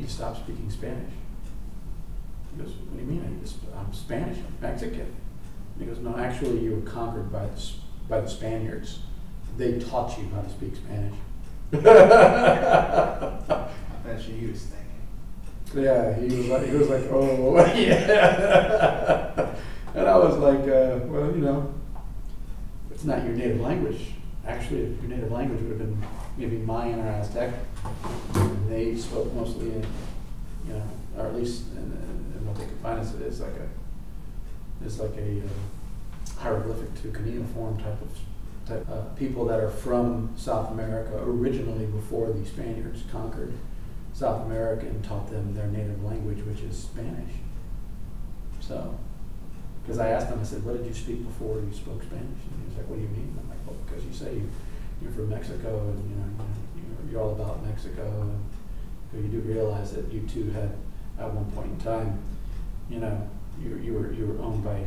stop speaking Spanish? He goes, what do you mean? I'm Spanish, I'm Mexican. And he goes, no, actually you were conquered by the Spaniards. They taught you how to speak Spanish. I bet you he was thinking. Yeah, he was like, oh, yeah. And I was like, well, you know, it's not your native language. Actually, if your native language would have been maybe Mayan or Aztec, and they spoke mostly in, you know, or at least in what they could find is like a hieroglyphic to cuneiform type people that are from South America originally before the Spaniards conquered South America and taught them their native language, which is Spanish. So, because I asked him, I said, what did you speak before you spoke Spanish? And he was like, what do you mean? I'm like, well, because you say you're from Mexico, and you know, you're all about Mexico, and so you do realize that you two had, at one point in time, you know, you were owned by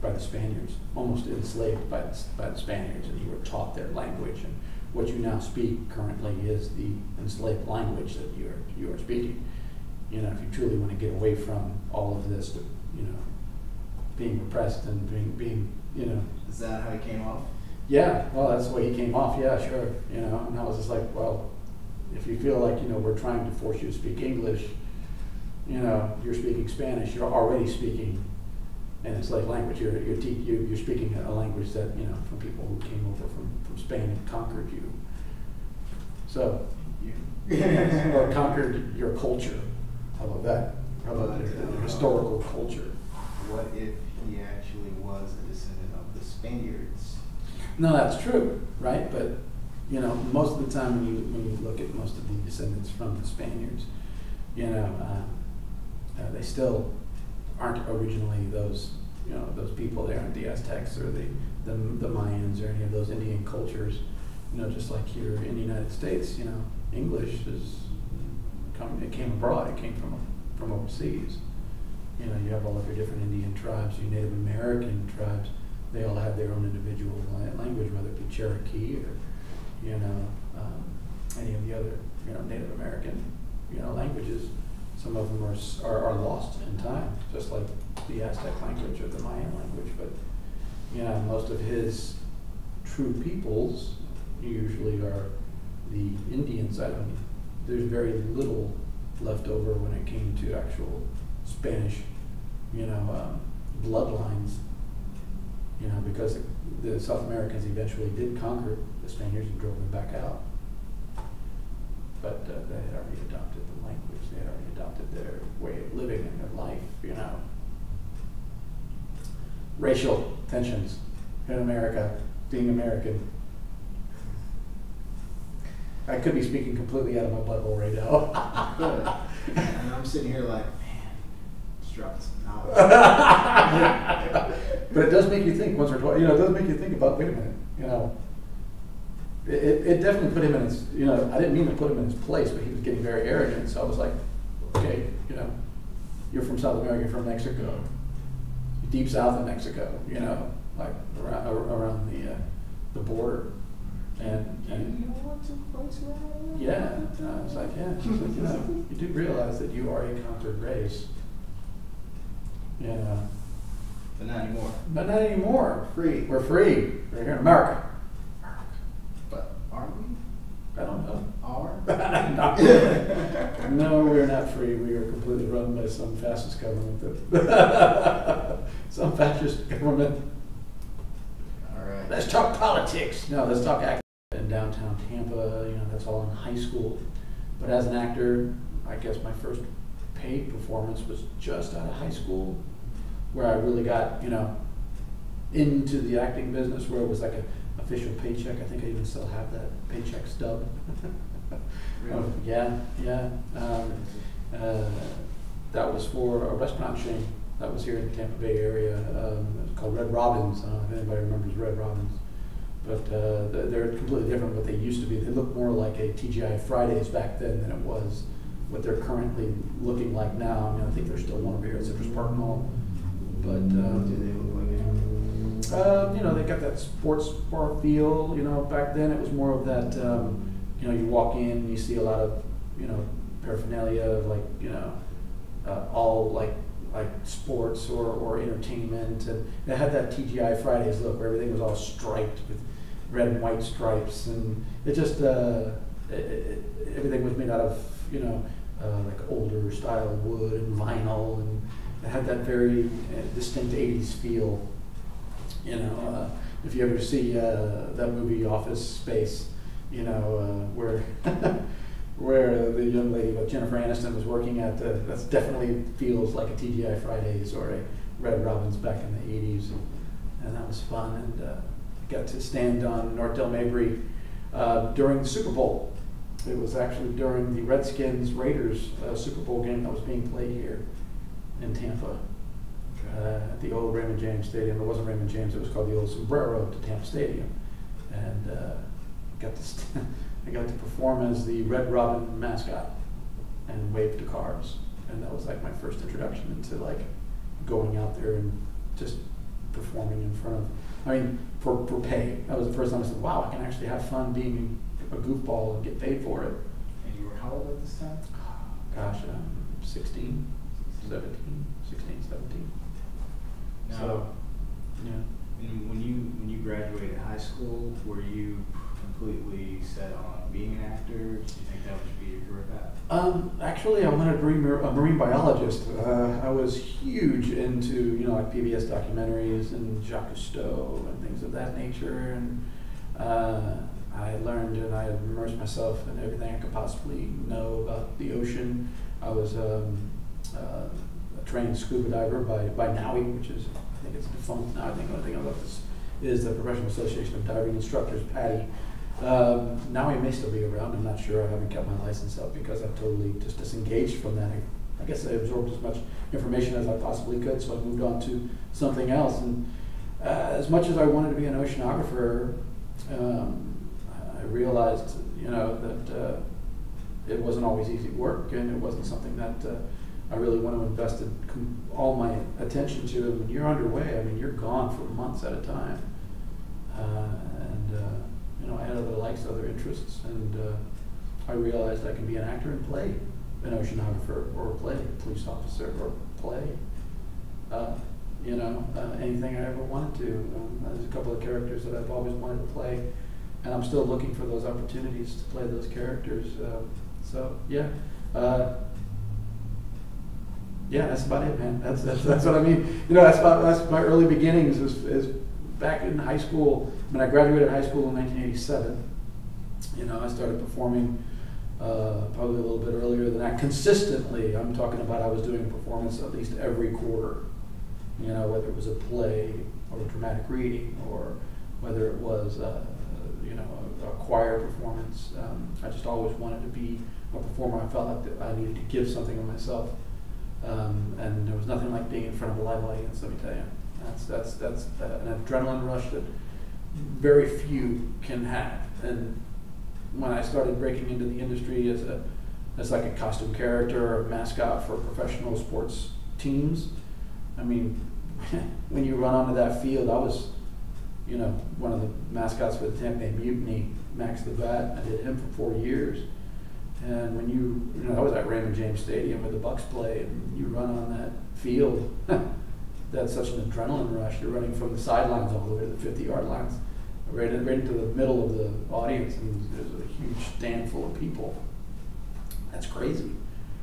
the Spaniards, almost enslaved by the Spaniards, and you were taught their language, and what you now speak currently is the enslaved language that you are speaking. You know, if you truly want to get away from all of this, you know, being repressed and being, you know. Is that how he came off? Yeah, well, that's the way he came off. Yeah, sure. You know, and I was just like, well, if you feel like, you know, we're trying to force you to speak English, you know, you're speaking Spanish. You're already speaking an enslaved language. You're speaking a language that, you know, from people who came over from Spain and conquered you. So, or conquered your culture. How about that? How about the historical culture? What if he actually was a descendant of the Spaniards? No, that's true, right? But you know, most of the time when you look at most of the descendants from the Spaniards, you know, they still aren't originally those, you know, those people. They aren't the Aztecs or the Mayans or any of those Indian cultures. You know, just like here in the United States, you know, English it came abroad. It came from overseas. You know, you have all of your different Indian tribes, your Native American tribes. They all have their own individual language, whether it be Cherokee or, you know, any of the other, you know, Native American, you know, languages. Some of them are lost in time, just like the Aztec language or the Mayan language. But you know, most of his true peoples usually are the Indian side. I mean, there's very little left over when it came to actual Spanish, you know, bloodlines. You know, because the South Americans eventually did conquer the Spaniards and drove them back out. But they had already adopted the language. They had already adopted their way of living and their life. You know, racial tensions in America, being American. I could be speaking completely out of my butthole right now. Good. And I'm sitting here like, man, just dropped some knowledge. But it does make you think once or twice. You know, it does make you think about, wait a minute, you know. It definitely put him in his, you know, I didn't mean to put him in his place, but he was getting very arrogant. So I was like, okay, you know, you're from South America, you're from Mexico, deep south of Mexico, you know, like around the border. And yeah, and I was like, yeah, she's like, you know, you do realize that you are a conquered race. You know. But not anymore. But not anymore. Free. We're free. We're here in America. But are we? I don't know. Are? No, we're not free. We are completely run by some fascist government. Some fascist government. All right. Let's talk politics. No, let's talk acting in downtown Tampa. You know, that's all in high school. But as an actor, I guess my first paid performance was just out of high school, where I really got, you know, into the acting business, where it was like an official paycheck. I think I even still have that paycheck stub. Really? Yeah. That was for a restaurant chain that was here in the Tampa Bay area. It was called Red Robin's. I don't know if anybody remembers Red Robin's. But they're completely different what they used to be. They look more like a TGI Fridays back then than it was what they're currently looking like now. I mean, I think there's still one over here at Citrus Park Mall. But do they look like it? you know, they got that sports bar feel. You know, back then it was more of that. You know, you walk in and you see a lot of, you know, paraphernalia of like, you know, all like sports or entertainment, and it had that TGI Fridays look where everything was all striped with red and white stripes, and it just everything was made out of, you know, like older style wood and vinyl, and it had that very distinct 80s feel. You know, if you ever see that movie Office Space, you know, where where the young lady, Jennifer Aniston, was working at, that definitely feels like a TGI Fridays or a Red Robin's back in the 80s, and that was fun. And I got to stand on North Del Mabry during the Super Bowl. It was actually during the Redskins-Raiders Super Bowl game that was being played here in Tampa. At the old Raymond James Stadium. It wasn't Raymond James, it was called the old Sombrero to Tampa Stadium. And I got to perform as the Red Robin mascot and wave to cars. And that was like my first introduction into like going out there and just performing in front of, I mean, for pay. That was the first time I said, wow, I can actually have fun being a goofball and get paid for it. And you were how old at this time? Gosh, 16, 17, 16, 17. Now, So, yeah. when you graduated high school, were you completely set on being an actor? Did you think that would be your career path? Actually, I wanted to be a marine biologist. I was huge into, you know, like PBS documentaries and Jacques Cousteau and things of that nature. And I learned and I immersed myself in everything I could possibly know about the ocean. I was a trained scuba diver by NAUI, which is, I think it's defunct now. I think the only thing about this is the Professional Association of Diving Instructors, PADI. NAUI may still be around. I'm not sure. I haven't kept my license up because I've totally just disengaged from that. I guess I absorbed as much information as I possibly could, so I moved on to something else. And as much as I wanted to be an oceanographer, I realized, you know, that it wasn't always easy work, and it wasn't something that I really want to invest all my attention to. And when you're underway, I mean, you're gone for months at a time. You know, I had other likes, other interests, and I realized I can be an actor and play an oceanographer, or play a police officer, or play, you know, anything I ever wanted to. There's a couple of characters that I've always wanted to play, and I'm still looking for those opportunities to play those characters. So yeah. Yeah, that's about it, man. That's what I mean. You know, that's my early beginnings is back in high school. When I graduated high school in 1987, you know, I started performing probably a little bit earlier than that. Consistently, I'm talking about I was doing a performance at least every quarter. You know, whether it was a play or a dramatic reading, or whether it was you know, a choir performance. I just always wanted to be a performer. I felt like that I needed to give something of myself. And there was nothing like being in front of a live audience, let me tell you. That's an adrenaline rush that very few can have. And when I started breaking into the industry as like a costume character or a mascot for professional sports teams, I mean, when you run onto that field, I was, you know, one of the mascots for the Tampa Bay Mutiny, Max the Bat. I did him for 4 years. And when you know, I was at Raymond James Stadium where the Bucks play, and you run on that field, that's such an adrenaline rush. You're running from the sidelines all the way to the 50-yard lines, right into the middle of the audience, and there's a huge stand full of people. That's crazy.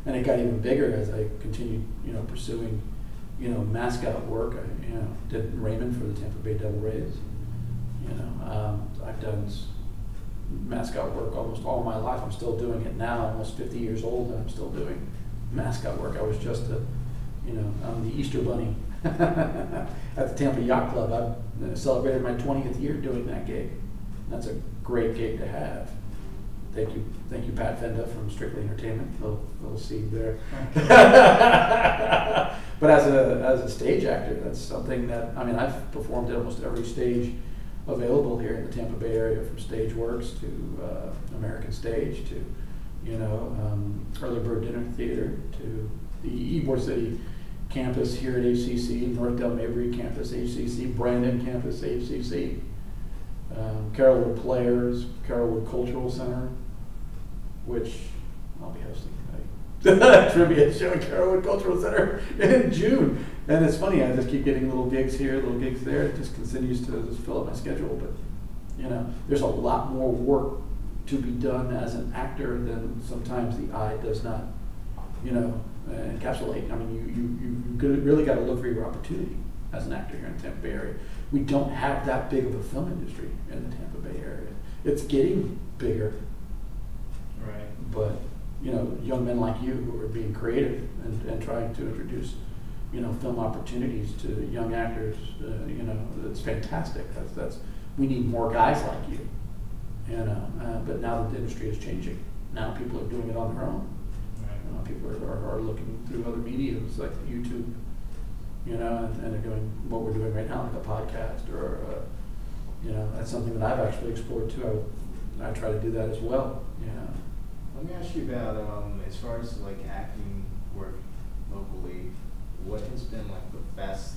And it got even bigger as I continued, you know, pursuing, you know, mascot work. I, you know, did Raymond for the Tampa Bay Devil Rays. You know, I've done mascot work almost all my life. I'm still doing it now, almost 50 years old, and I'm still doing mascot work. I was just you know, I'm the Easter Bunny at the Tampa Yacht Club. I celebrated my 20th year doing that gig. That's a great gig to have. Thank you, Pat Fenda from Strictly Entertainment. Little seed there. But as a stage actor, that's something that, I mean, I've performed at almost every stage available here in the Tampa Bay area, from Stage Works to American Stage to, you know, Early Bird Dinner Theater to the Ybor City campus here at HCC, North Del Mabry campus HCC, Brandon campus HCC, Carrollwood Players, Carrollwood Cultural Center, which I'll be hosting trivia show at Carrollwood Cultural Center in June. And it's funny, I just keep getting little gigs here, little gigs there. It just continues to just fill up my schedule. But, there's a lot more work to be done as an actor than sometimes the eye does not, encapsulate. I mean, you really got to look for your opportunity as an actor here in the Tampa Bay area. We don't have that big of a film industry in the Tampa Bay area. It's getting bigger. Right. But, young men like you who are being creative and trying to introduce, film opportunities to young actors, it's fantastic. We need more guys like you. But now that the industry is changing, now people are doing it on their own. Right. People are looking through other mediums like YouTube, and they're doing what we're doing right now, like a podcast, or that's something that I've actually explored too. I try to do that as well. Let me ask you about as far as like acting work locally, what has been like the best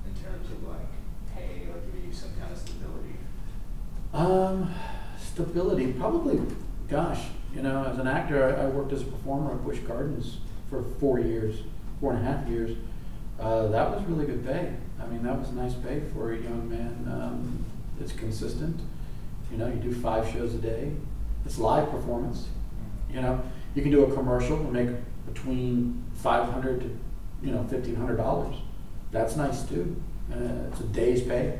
in terms of like pay or giving you some kind of stability? Stability, probably. Gosh, as an actor, I worked as a performer at Busch Gardens for 4.5 years. That was really good pay. I mean, that was nice pay for a young man. It's consistent. You do 5 shows a day. It's live performance. You can do a commercial and make between $500 to $1,500. That's nice too. It's a day's pay.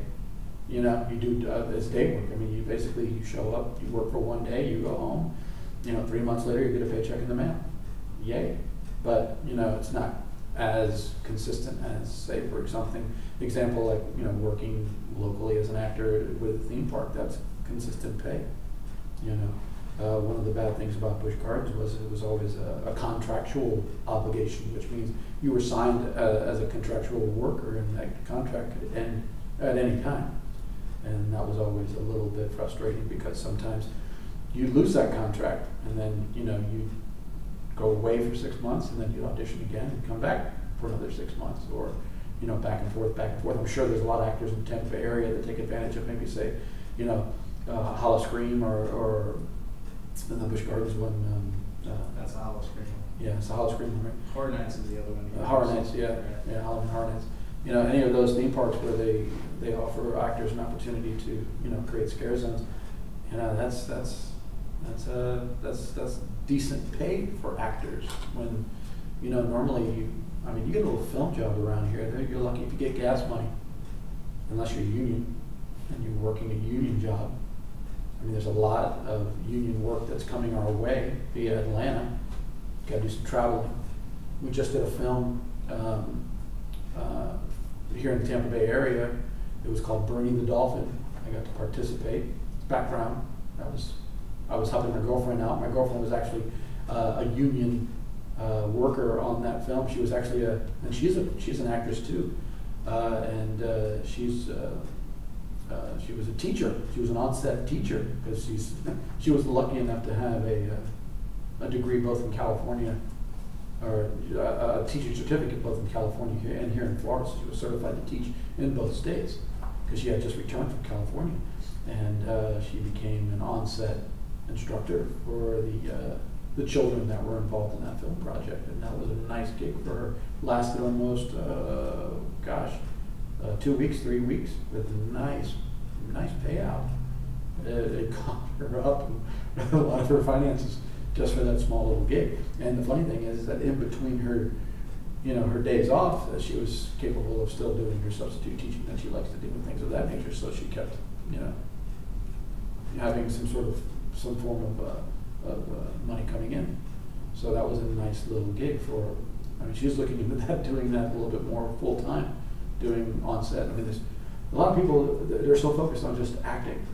You do it's day work. I mean, you show up, you work for one day, you go home. 3 months later, you get a paycheck in the mail. Yay! But it's not as consistent as, say, for example, like working locally as an actor with a theme park. That's consistent pay. One of the bad things about Busch Gardens was it was always a contractual obligation, which means you were signed as a contractual worker, and that contract could end at any time. And that was always a little bit frustrating because sometimes you lose that contract, and then you go away for 6 months, and then you audition again and come back for another 6 months, or back and forth. I'm sure there's a lot of actors in the Tampa Bay area that take advantage of maybe say, Hollow Scream or the Busch Gardens one. That's a Hollow Scream. Yeah, it's a Hollow Scream, right? Horror Nights is the other one. Horror Nights, yeah, Halloween Horror Nights. Any of those theme parks where they offer actors an opportunity to create scare zones. That's decent pay for actors. When normally you get a little film job around here. You're lucky if you get gas money, unless you're union and you're working a union job. I mean, there's a lot of union work that's coming our way via Atlanta. Got to do some traveling. We just did a film here in the Tampa Bay area. It was called Burning the Dolphin. I got to participate. Background, I was helping my girlfriend out. My girlfriend was actually a union worker on that film. She was actually and she's an actress too, and she was a teacher. She was an on-set teacher because she was lucky enough to have a degree both in California, or a teaching certificate both in California and here in Florida. So she was certified to teach in both states because she had just returned from California, and she became an on-set instructor for the children that were involved in that film project, and that was a nice gig for her. Lasted almost 2 weeks, 3 weeks, with nice payout. It caught her up a lot of her finances just for that small little gig. And the funny thing is that in between her, her days off, she was capable of still doing her substitute teaching that she likes to do and things of that nature. So she kept, having some form of money coming in. So that was a nice little gig for her. I mean, she's looking into that, doing that a little bit more full time, doing on set. I mean, there's a lot of people, they're so focused on just acting,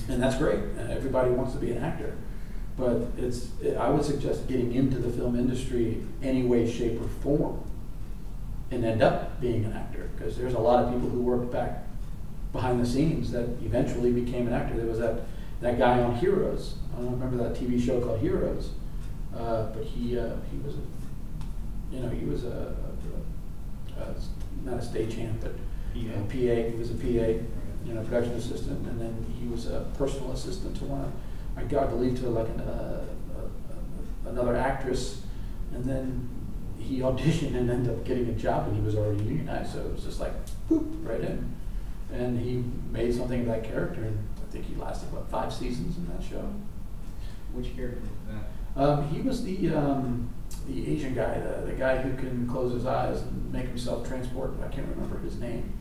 and that's great. Everybody wants to be an actor, but I would suggest getting into the film industry any way, shape, or form, and end up being an actor, because there's a lot of people who worked back behind the scenes that eventually became an actor. There was that guy on Heroes. I don't remember that TV show called Heroes, but he was not a stagehand, but PA. He was a PA, production assistant, and then he was a personal assistant to I believe to like another actress and then he auditioned and ended up getting a job, and he was already unionized, so it was just like, boop, right in. And he made something of that character, and I think he lasted, what, 5 seasons in that show? Which character was that? He was the Asian guy, the guy who can close his eyes and make himself transport. I can't remember his name,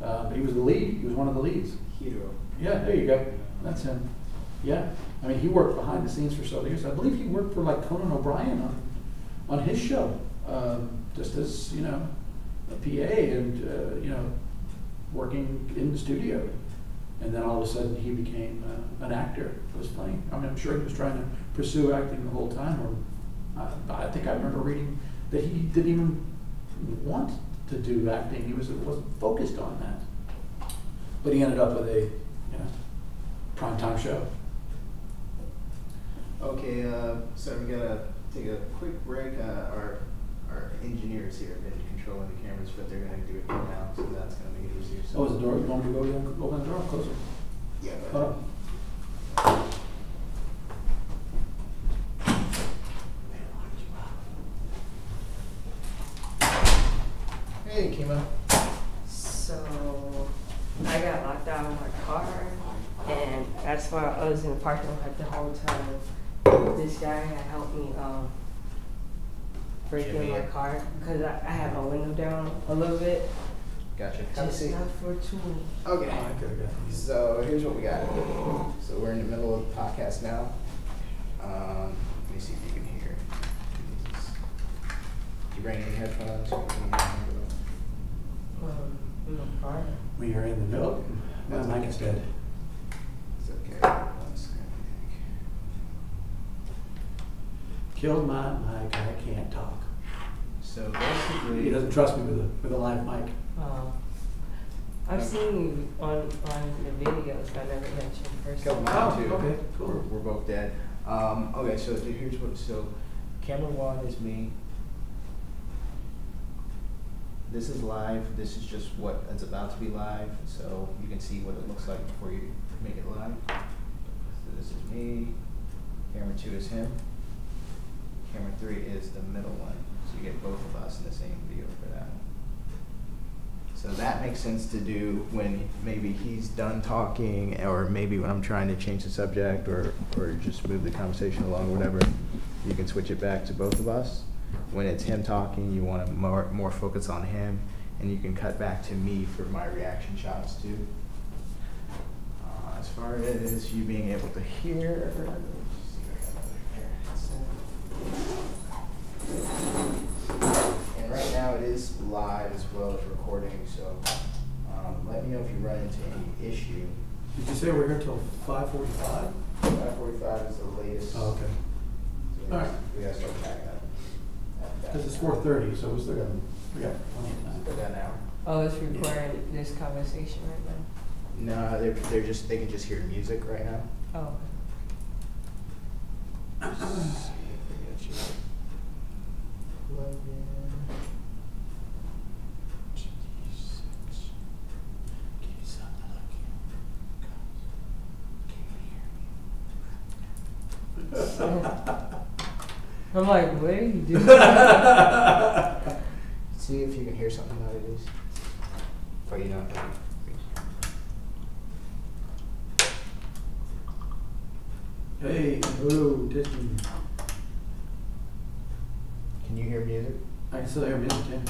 but he was the lead. He was one of the leads. Hero. Yeah, there you go. That's him. Yeah, I mean, he worked behind the scenes for several years. I believe he worked for like Conan O'Brien on his show, just as, you know, a PA and you know, working in the studio. And then all of a sudden he became an actor. It was funny. I mean, I'm sure he was trying to pursue acting the whole time. Or I think I remember reading that he didn't even want to do acting. He wasn't focused on that. But he ended up with a, you know, primetime show. Okay, so we gotta take a quick break. Our engineers here have been controlling the cameras, but they're gonna do it now, so that's gonna make it easier. So Oh, is the door? You want me to go open the door? Close it. yeah. Hold Hey, Kima. So I got locked out of my car, and that's why I was in the parking lot the whole time. This guy had helped me break in my car because I have my window down a little bit. Gotcha. Have a Just seat. not for too. Okay. Okay. So here's what we got. So we're in the middle of the podcast now. Let me see if you can hear. You bring any headphones? In the car. We are in the middle. My mic is dead. It's okay. One second. Killed my mic. I can't talk. So He basically, doesn't trust me with a live mic. I've seen you on the videos, but I never met you in person. Couple mine too. okay, cool. We're both dead. Okay, so here's what. So, camera 1 is me. This is live. This is just what is about to be live. So you can see what it looks like before you make it live. So this is me. Camera 2 is him. Camera 3 is the middle one. So you get both of us in the same video for that one. So that makes sense to do when maybe he's done talking, or maybe when I'm trying to change the subject or just move the conversation along, whatever. You can switch it back to both of us. When it's him talking, you want to more focus on him, and you can cut back to me for my reaction shots too. As far as you being able to hear, and right now it is live as well as recording, so let me know if you run into any issue. Did you say we're here till 5:45? 5:45 is the latest. Oh, okay. So All right. we gotta start packing up. Because it's 4:30, so we got plenty of time. Put that an hour. Oh, it's recording this conversation right now. No, they can just hear music right now. Oh. Plug in. I'm like, what are you doing? See if you can hear something out of these. Or you know. Hey, hello, testing. Can you hear music? I can still hear music, yeah.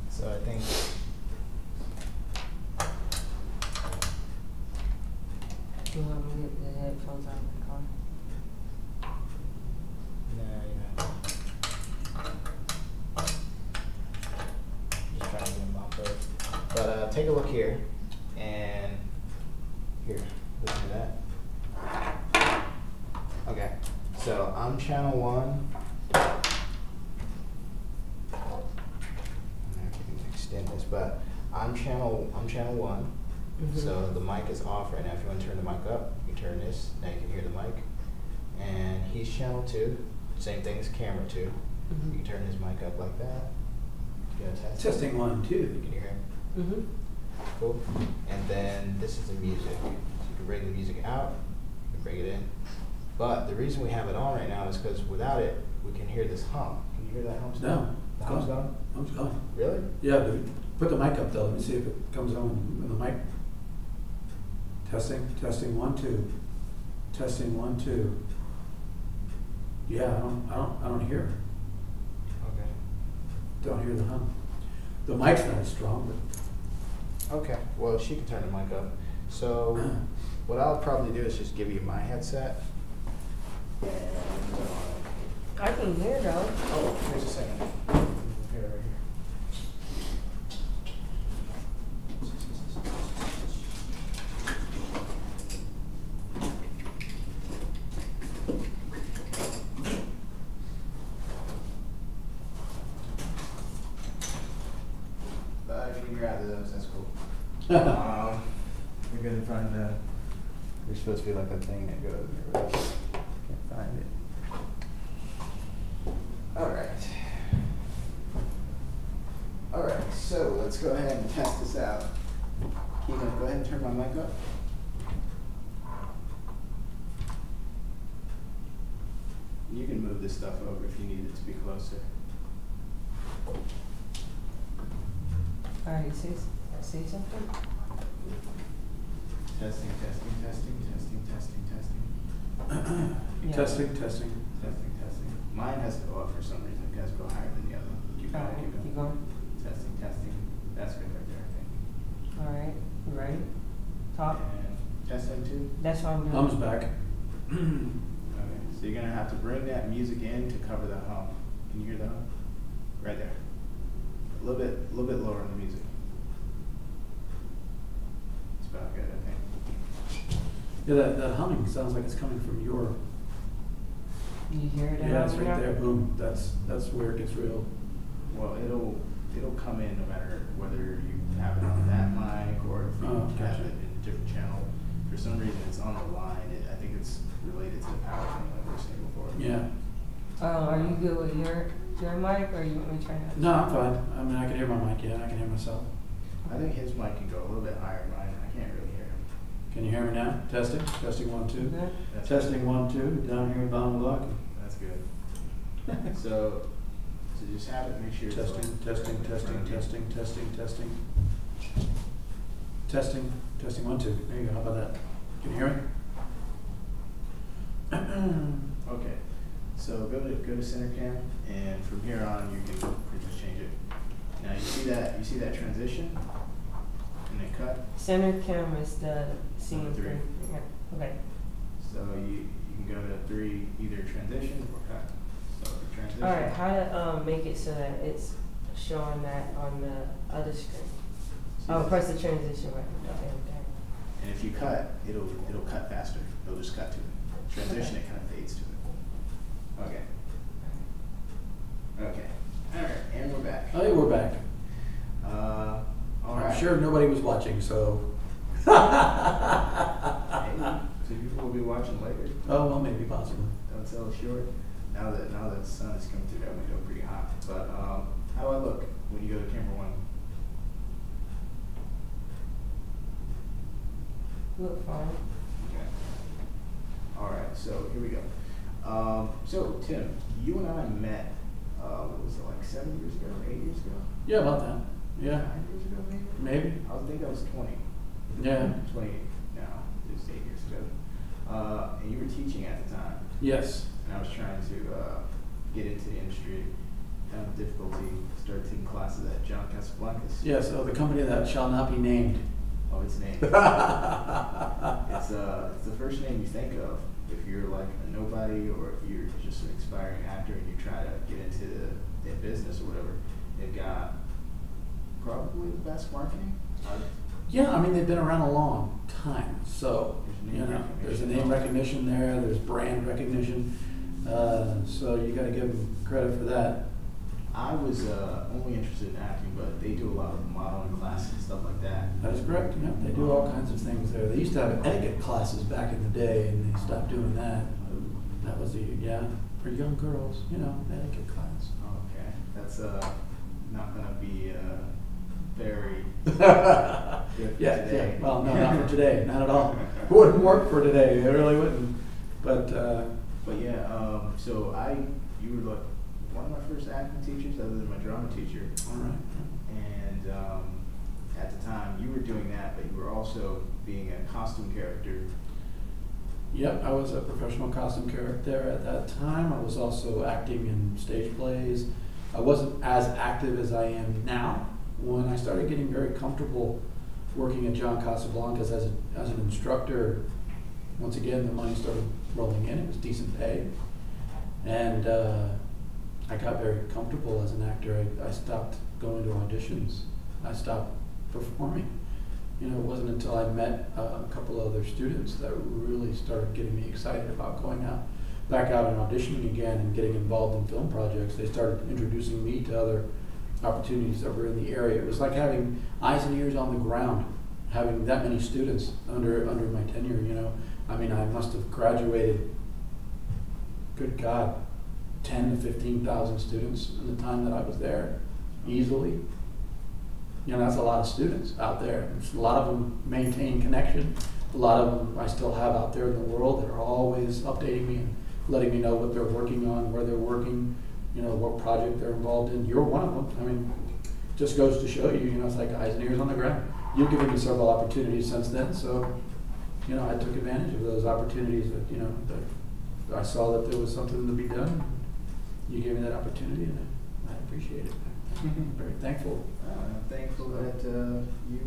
So I think. You want me to get the headphones out of the car? No, just trying to get them off of. But take a look here, and here, listen to that. Okay, so I'm channel 1. I can extend this, but I'm channel 1. Mhm. So the mic is off right now. If you want to turn the mic up, you can turn this. Now you can hear the mic. and he's channel 2. Same thing as camera 2. You Mhm. can turn his mic up like that. You gotta test it. Testing 1, 2. Can you hear him? Mhm. Cool. And then this is the music. So you can bring the music out, you can bring it in. But the reason we have it on right now is because without it, we can hear this hum. Can you hear that hum still? No. The hum's gone? Hum's gone. Really? Yeah, dude. Put the mic up though. Let me see if it comes on with the mic. Testing, testing, 1, 2. Testing, 1, 2. Yeah, I don't hear it. Okay. Don't hear the hum. The mic's not as strong, Okay. Well, she can turn the mic up. So what I'll probably do is just give you my headset. And, I can hear though. oh, here's a second. Here, right here. You can grab those, that's cool. We're gonna find there's supposed to be like a thing that goes, can't find it. Alright. Alright, so let's go ahead and test this out. Kima, go ahead and turn my mic up. You can move this stuff over if you need it to be closer. Alright, say something. Testing, testing, testing, testing, testing, testing. Yeah. Testing, testing. Testing, testing. Mine has to go up for some reason. It has to go higher than the other. Keep going, Alright, keep going. keep going. Testing, testing. That's good right there, I think. Alright, you ready? Talk. And testing 2. That's what I'm doing. Hum's back. Okay, so you're gonna have to bring that music in to cover the hum. Can you hear the hum? Right there. A little bit lower on the music. It's about good, I think. Yeah, that humming sounds like it's coming from your. You hear it? Yeah, it's now? right there. Boom. That's where it gets real. Well, it'll come in no matter whether you have it on that mic or if you Oh, have gotcha. it in a different channel. For some reason, it's on the line. I think it's related to the power thing like we were saying before. Yeah. Are you good with your mic, or you want me to turn it? No, I'm fine. I mean, I can hear my mic. Yeah, I can hear myself. I think his mic can go a little bit higher. Mine, I can't really hear him. Can you hear me now? Testing. Testing, 1, 2. Good? That's Testing, 1, 2. Down here in bottom block. That's good. So just have it. Make sure. It's Testing, like testing, right in testing, front of you. testing, testing, testing. Testing, testing, 1, 2. There you go. How about that? Can you hear me? Okay. So go to center cam, and from here on you can pretty much change it. Now you see that transition, and then cut. Center camera is the scene. Number 3. Yeah. Okay. So you can go to 3, either transition or cut. So the transition. Alright, how to make it so that it's showing that on the other screen? See Oh, this? press the transition button. Yeah. Okay, okay. And if you cut, it'll cut faster. It'll just cut to it. Transition, it kind of fades to it. Okay. Okay. All right, and we're back. Oh, yeah, we're back. All right. I'm sure nobody was watching, so. Maybe. So people will be watching later. Oh, well, maybe, possibly. Don't sell it short. Now that the sun is coming through that window pretty hot. But how do I look when you go to camera 1? Look fine. Okay. All right. So here we go. So Tim, you and I met. What was it, like 7 years ago, 8 years ago? Yeah, about that. Yeah, 9 years ago, maybe. maybe. I think I was 20. Yeah. 28 now. It was 8 years ago. And you were teaching at the time. Yes. And I was trying to get into the industry. Kind of difficulty start taking classes at John Casablancas. Yes, the company that shall not be named. Oh, it's named. It's the first name you think of if you're like a nobody or if you're just an aspiring actor and you try to get into the business or whatever. They've got probably the best marketing. Yeah, I mean, they've been around a long time, so, There's you name know, there's a recognition. name recognition there, there's brand recognition, so you gotta give them credit for that. I was only interested in acting, but they do a lot of modeling classes and stuff like that. That is correct, yeah, they do all kinds of things there. They used to have etiquette classes back in the day, and they stopped doing that. That was for young girls, you know, etiquette class. Okay, that's not gonna be very good for today. Well, no, not for today, not at all. It wouldn't work for today, it really wouldn't. But yeah, so you were like one of my first acting teachers other than my drama teacher. all right. And at the time you were doing that, but you were also being a costume character. Yep, I was a professional costume character at that time. I was also acting in stage plays. I wasn't as active as I am now. When I started getting very comfortable working at John Casablancas as an instructor, once again the money started rolling in. It was decent pay, and I got very comfortable as an actor. I stopped going to auditions. I stopped performing. You know, it wasn't until I met a couple of other students that really started getting me excited about going back out and auditioning again and getting involved in film projects. They started introducing me to other opportunities that were in the area. It was like having eyes and ears on the ground, having that many students under my tenure, you know. I mean, I must have graduated, good God, 10 to 15,000 students in the time that I was there, easily. You know, that's a lot of students out there. A lot of them maintain connection. A lot of them I still have out there in the world that are always updating me and letting me know what they're working on, where they're working, you know, what project they're involved in. You're one of them. I mean, just goes to show you, you know, it's like eyes and ears on the ground. You've given me several opportunities since then, so, you know, I took advantage of those opportunities that, you know, that I saw that there was something to be done. You gave me that opportunity, and I appreciate it. I'm very thankful. I'm thankful that you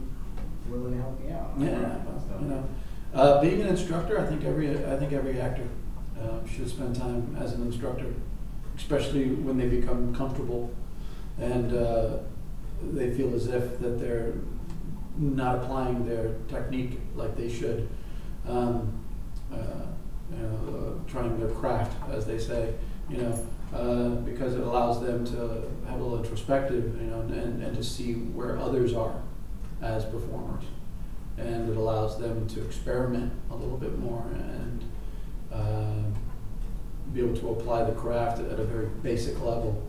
willing to help me out. Yeah, you know, being an instructor, I think every actor should spend time as an instructor, especially when they become comfortable and they feel as if that they're not applying their technique like they should. Trying their craft, as they say, you know, because it allows them to have a little introspective, you know, and to see where others are as performers, and it allows them to experiment a little bit more and be able to apply the craft at a very basic level,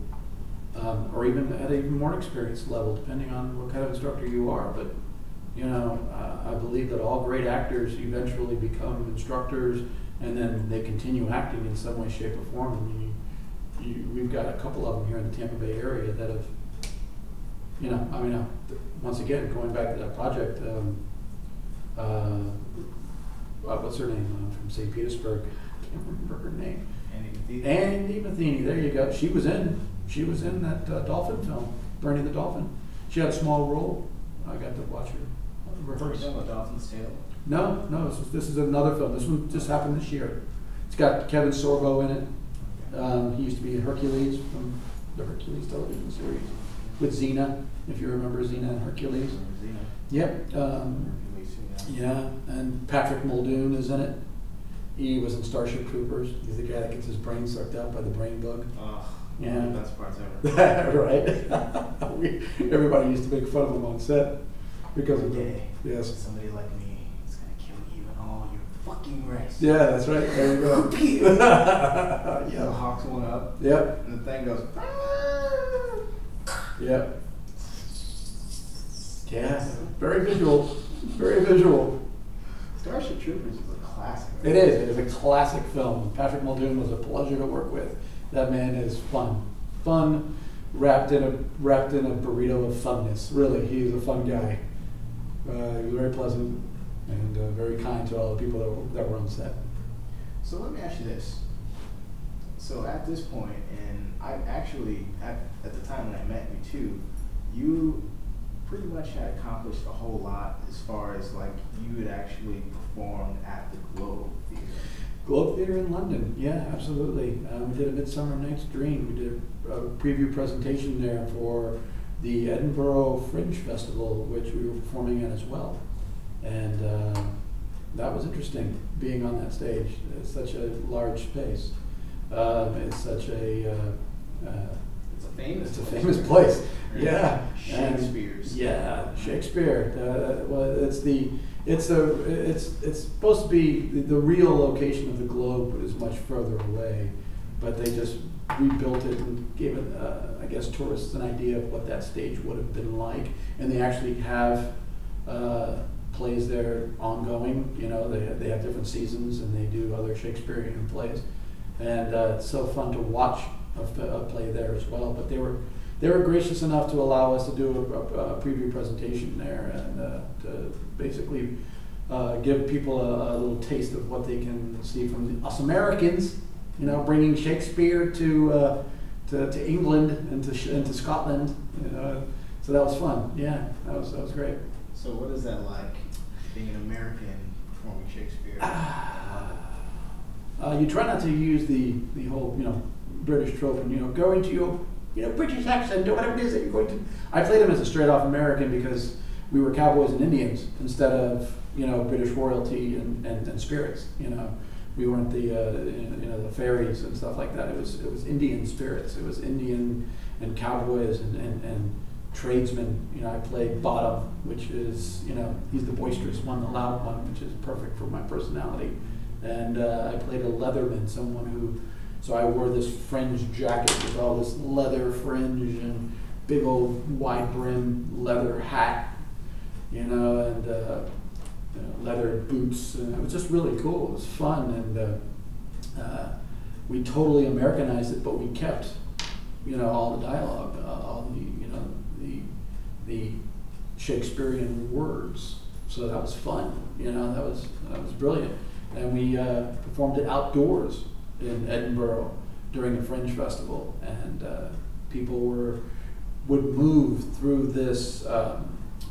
or even at an even more experienced level, depending on what kind of instructor you are. But you know, I believe that all great actors eventually become instructors, and then they continue acting in some way, shape, or form. I mean, we've got a couple of them here in the Tampa Bay area that have, you know, I mean, once again, going back to that project, what's her name, from St. Petersburg? I can't remember her name. Andy Matheny. There you go. She was in that dolphin film, Bernie the Dolphin. She had a small role. I got to watch her rehearse. About Dolphin's Tale? No. This is another film. This one just happened this year. It's got Kevin Sorbo in it. He used to be Hercules from the Hercules television series with Xena, if you remember Xena and Hercules. Xena. Yep. Yeah, and Patrick Muldoon is in it. He was in Starship Troopers. He's the guy that gets his brain sucked out by the brain bug. Oh, yeah. one of the best parts ever. Right. Everybody used to make fun of him on set because of that. Yes. Somebody like me is gonna kill you and all your fucking race. Yeah, that's right. There you go. Yeah. The hawks one up. Yep. And the thing goes. Yep. Yeah. Very visual. Very visual. Starship Troopers is a classic. It is. It is a classic film. Patrick Muldoon was a pleasure to work with. That man is fun. Fun, wrapped in a burrito of funness. Really, he's a fun guy. He was very pleasant and very kind to all the people that were on set. So let me ask you this. So at this point, and I actually, at the time when I met you too, you pretty much had accomplished a whole lot as far as like you had actually performed at the Globe Theatre. Globe Theatre in London, yeah, absolutely. We did a Midsummer Night's Dream. We did a preview presentation there for the Edinburgh Fringe Festival, which we were performing at as well. And that was interesting, being on that stage. It's such a large space. It's such a famous. It's a place, famous right? place. Right. Yeah. Shakespeare's. Yeah, Shakespeare. Well, it's supposed to be the real location of the globe is much further away, but they just rebuilt it and gave it, I guess, tourists an idea of what that stage would have been like, and they actually have plays there ongoing. You know, they have different seasons and they do other Shakespearean plays, and it's so fun to watch a play there as well. But they were gracious enough to allow us to do a preview presentation there and to basically give people a little taste of what they can see from us Americans. You know, bringing Shakespeare to England and to Scotland. You know, so that was fun. Yeah, that was great. So what is that like, being an American performing Shakespeare? You try not to use the whole British trope and go into your British accent or whatever it is that you're going to. I played him as a straight off American because we were cowboys and Indians instead of British royalty and spirits. We weren't the fairies and stuff like that. It was Indian spirits. It was Indian and cowboys and tradesmen. I played Bottom, which is he's the boisterous one, the loud one, which is perfect for my personality. And I played a leatherman, someone who. So I wore this fringe jacket with all this leather fringe and big old wide brim leather hat, and leather boots, and it was just really cool. It was fun, and we totally Americanized it, but we kept, all the dialogue, all the Shakespearean words. So that was fun. That was brilliant, and we performed it outdoors in Edinburgh during the Fringe Festival, and people would move through this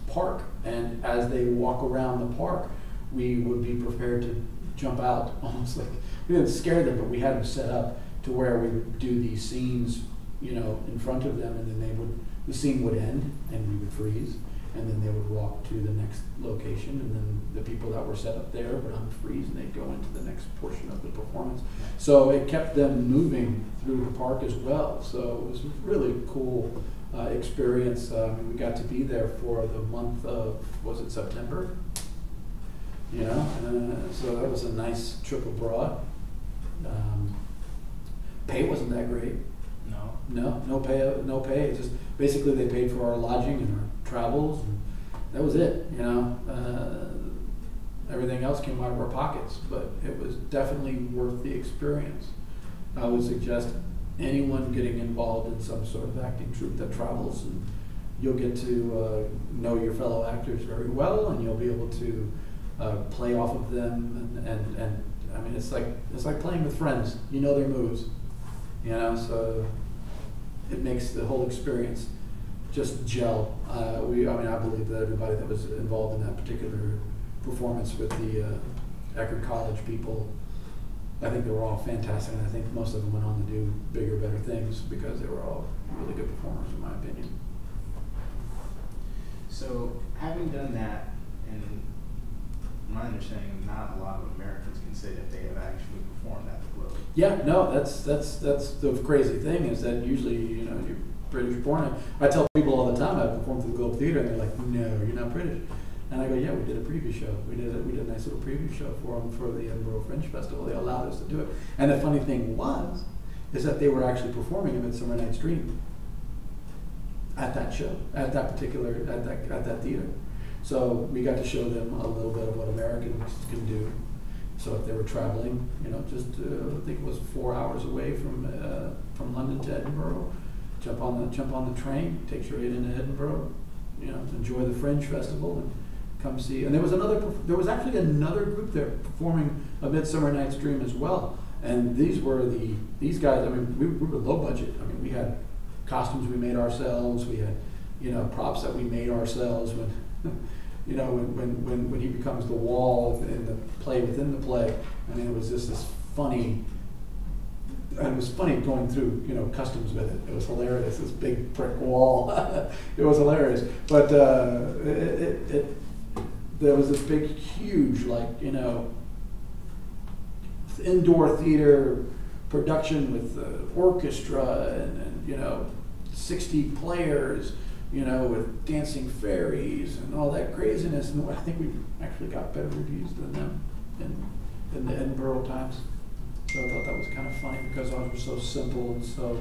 park, and as they walk around the park, we would be prepared to jump out, almost like we didn't scare them, but we had them set up to where we would do these scenes, in front of them, and then the scene would end, and we would freeze, and then they would walk to the next location, and then the people that were set up there would unfreeze, and they'd go into the next portion of the performance. So it kept them moving through the park as well. So it was a really cool experience. We got to be there for the month of, was it September? So that was a nice trip abroad. Pay wasn't that great. No pay. It's just basically they paid for our lodging and our travels, and that was it. Everything else came out of our pockets, but it was definitely worth the experience. I would suggest anyone getting involved in some sort of acting troupe that travels, and you'll get to know your fellow actors very well, and you'll be able to play off of them, and I mean it's like playing with friends. You know their moves, so it makes the whole experience just gel. I believe that everybody that was involved in that particular performance with the Eckerd College people, I think they were all fantastic, and I think most of them went on to do bigger, better things because they were all really good performers, in my opinion. So, having done that, and from my understanding, not a lot of Americans can say that they have actually performed at the Globe. Yeah, no, that's the crazy thing is that usually, you're British born. I tell people all the time I performed through the Globe Theater, and they're like, "No, you're not British." And I go, "Yeah, we did a preview show. We did a nice little preview show for them for the Edinburgh Fringe Festival. They allowed us to do it." And the funny thing is that they were actually performing A Midsummer Night's Dream at that show, at that theater. So we got to show them a little bit of what Americans can do. So if they were traveling, just I think it was 4 hours away from London to Edinburgh, jump on the train, takes you right into Edinburgh, enjoy the Fringe Festival and come see. And there was actually another group there performing A Midsummer Night's Dream as well. And these guys. I mean, we were low budget. I mean, we had costumes we made ourselves. We had props that we made ourselves. When he becomes the wall in the play within the play. I mean, it was just this funny. And it was funny going through, customs with it. It was hilarious. This big brick wall. It was hilarious. But there was this big, huge, indoor theater production with the orchestra and 60 players, you know, with dancing fairies and all that craziness. And I think we actually got better reviews than them in the Edinburgh Times. So I thought that was kind of funny because ours were so simple and so,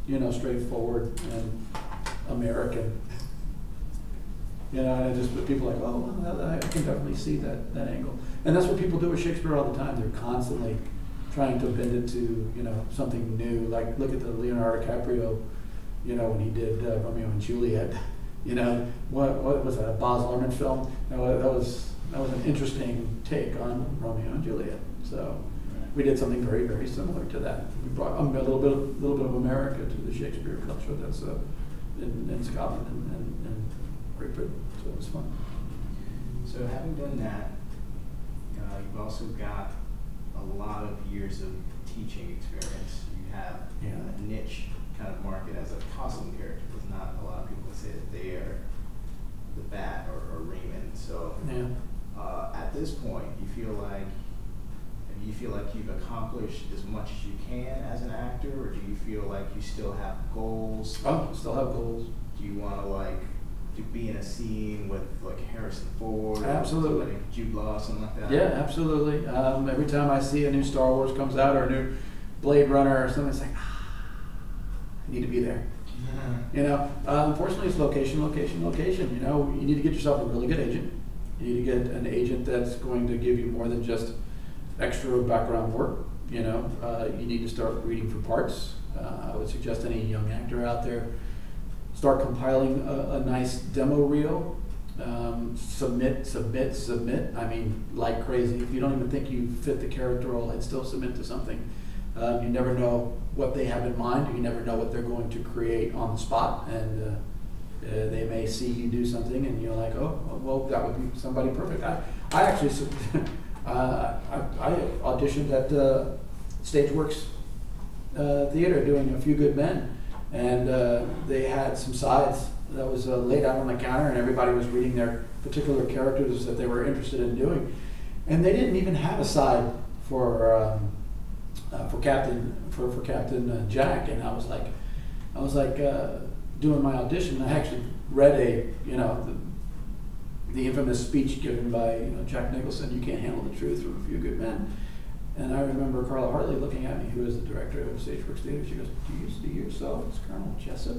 you know, straightforward and American. You know, and just people are like, oh, well, I can definitely see that angle. And that's what people do with Shakespeare all the time. They're constantly trying to bend it to, you know, something new. Like, look at the Leonardo DiCaprio, you know, when he did Romeo and Juliet. You know, what was that, a Baz Luhrmann film? You know, that was an interesting take on Romeo and Juliet. So we did something very, very similar to that. We brought a little bit of America to the Shakespeare culture that's in Scotland and Great Britain. So it was fun. So having done that, you've also got a lot of years of teaching experience. You have a niche kind of market as a costume character. There's not a lot of people that say that they are the Bat or Raymond. So at this point, you feel like you've accomplished as much as you can as an actor, or do you feel like you still have goals? Oh, still have goals. Do you want to be in a scene with like Harrison Ford, absolutely, or like Jude Law, something like that? Yeah, absolutely. Every time I see a new Star Wars comes out or a new Blade Runner or something, it's like, I need to be there. You know, unfortunately, it's location. You know, you need to get yourself a really good agent. You need to get an agent that's going to give you more than just extra background work. You know, you need to start reading for parts. I would suggest any young actor out there start compiling a nice demo reel. Submit. I mean, like crazy. If you don't even think you fit the character role, I'd still submit to something. You never know what they have in mind. You never know what they're going to create on the spot, and they may see you do something, and you're like, oh, well, that would be somebody perfect. I actually, I auditioned at Stageworks Theater doing A Few Good Men, and they had some sides that was laid out on the counter, and everybody was reading their particular characters that they were interested in doing, and they didn't even have a side for Captain Jack, and I was like doing my audition. I actually read the infamous speech given by Jack Nicholson, "You can't handle the truth" from A Few Good Men. And I remember Carla Hartley looking at me, who is the director of Stageworks Theater. She goes, "Do you see yourself as Colonel Jessup?"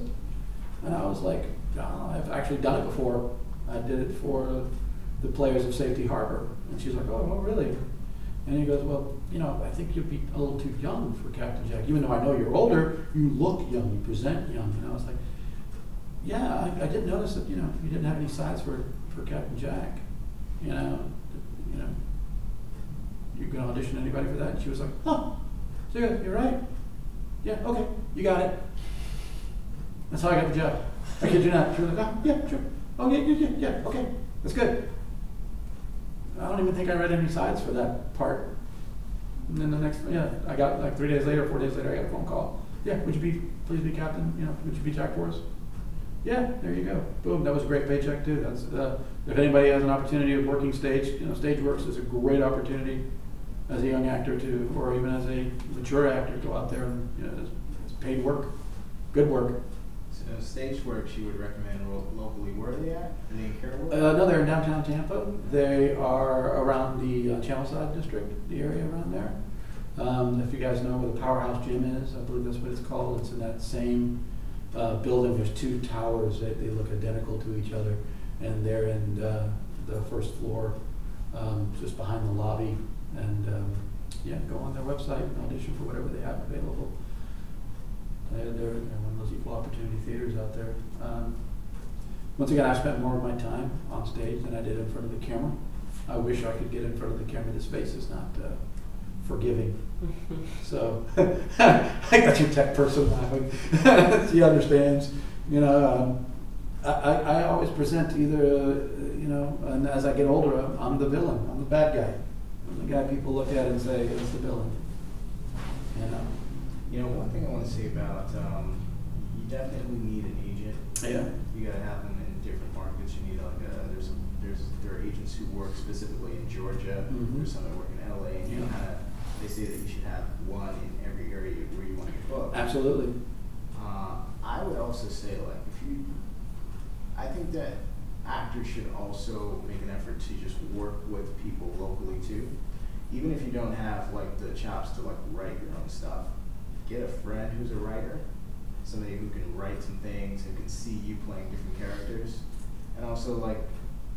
And I was like, "No, I've actually done it before. I did it for the Players of Safety Harbor." And she's like, "Oh, really?" And he goes, "Well, I think you'd be a little too young for Captain Jack. Even though I know you're older, you look young, you present young." And I was like, "Yeah, I did notice that, you didn't have any sides for Captain Jack. You can audition anybody for that?" And she was like, "Oh, so you're right. Yeah, okay, you got it." That's how I got the job. I kid you not. She was like, "Oh, yeah, sure. Oh, yeah, okay, that's good." I don't even think I read any sides for that part. And then I got like 4 days later, I got a phone call. "Yeah, would you please be captain? Would you be Jack for us?" "Yeah, there you go." Boom. That was a great paycheck too. That's if anybody has an opportunity of working stage, Stageworks is a great opportunity as a young actor to, or even as a mature actor, go out there and it's paid work, good work. So Stageworks you would recommend locally. Where are they at? Are they in Carrollwood? No, they're in downtown Tampa. They are around the Channelside district, the area around there. If you guys know where the Powerhouse Gym is, I believe that's what it's called. It's in that same building. There's two towers. They look identical to each other, and they're in the first floor, just behind the lobby. And go on their website and audition for whatever they have available. They're one of those equal opportunity theaters out there. Once again, I spent more of my time on stage than I did in front of the camera. I wish I could get in front of the camera. This face is not forgiving. So I got your tech person laughing. She understands. I always present either, and as I get older, I'm the villain. I'm the bad guy. I'm the guy people look at and say, "It's the villain." One thing I want to say about you definitely need an agent. Yeah. You gotta have them in different markets. You need there are agents who work specifically in Georgia. Mm-hmm. There's some that work in LA, and they say that you should have one in every area where you want to get booked. Absolutely. I would also think that actors should also make an effort to just work with people locally too. Even if you don't have like the chops to like write your own stuff, get a friend who's a writer, somebody who can write some things and can see you playing different characters, and also like,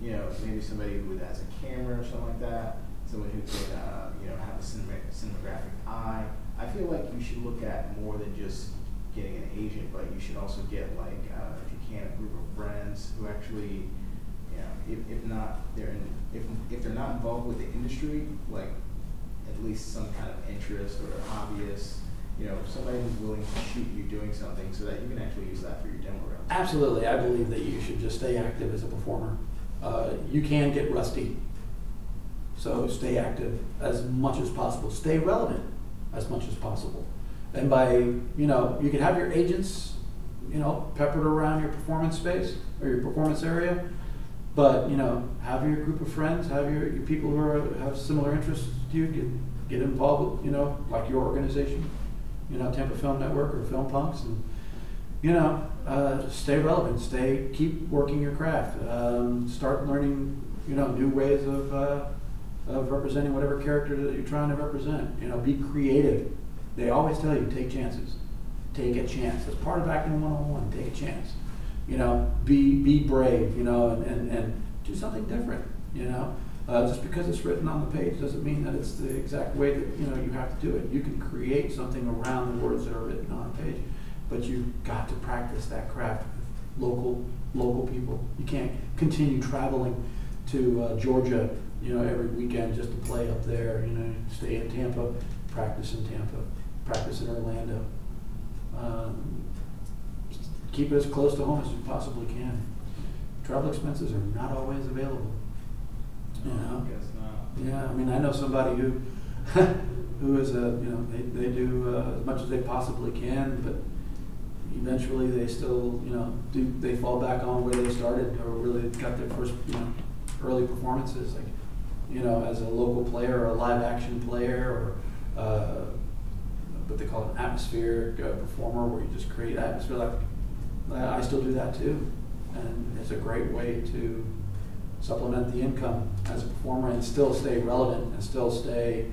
you know, maybe somebody who has a camera or something like that, someone who can you know, have a cinematographic eye. I feel like you should look at more than just getting an agent, but you should also get like, if you can, a group of friends who actually, you know, if not they're in, if they're not involved with the industry, like at least some kind of interest or a hobbyist, you know, somebody who's willing to shoot you doing something so that you can actually use that for your demo reels. Absolutely, I believe that you should just stay active as a performer. You can get rusty, so stay active as much as possible. Stay relevant as much as possible. And by, you know, you can have your agents, you know, peppered around your performance space or your performance area, but, you know, have your group of friends, have your people who have similar interests to you, get involved with, you know, like your organization, you know, Tampa Film Network or Film Punks, and, you know, stay relevant, keep working your craft, start learning, you know, new ways of representing whatever character that you're trying to represent. You know, be creative. They always tell you, take chances. Take a chance. That's part of acting 101. Take a chance. You know, be brave, you know, and do something different, you know. Just because it's written on the page doesn't mean that it's the exact way that, you know, you have to do it. You can create something around the words that are written on a page, but you've got to practice that craft with local people. You can't continue traveling to Georgia, you know, every weekend just to play up there. You know, stay in Tampa, practice in Orlando. Keep it as close to home as you possibly can. Travel expenses are not always available. You know? I guess not. Yeah, I mean, I know somebody who who is a, you know, they do as much as they possibly can, but eventually they still, you know, they fall back on where they started or really got their first, you know, early performances, like, you know, as a local player or a live action player, or what they call an atmospheric performer, where you just create atmosphere. Like, I still do that too, and it's a great way to supplement the income as a performer and still stay relevant and still stay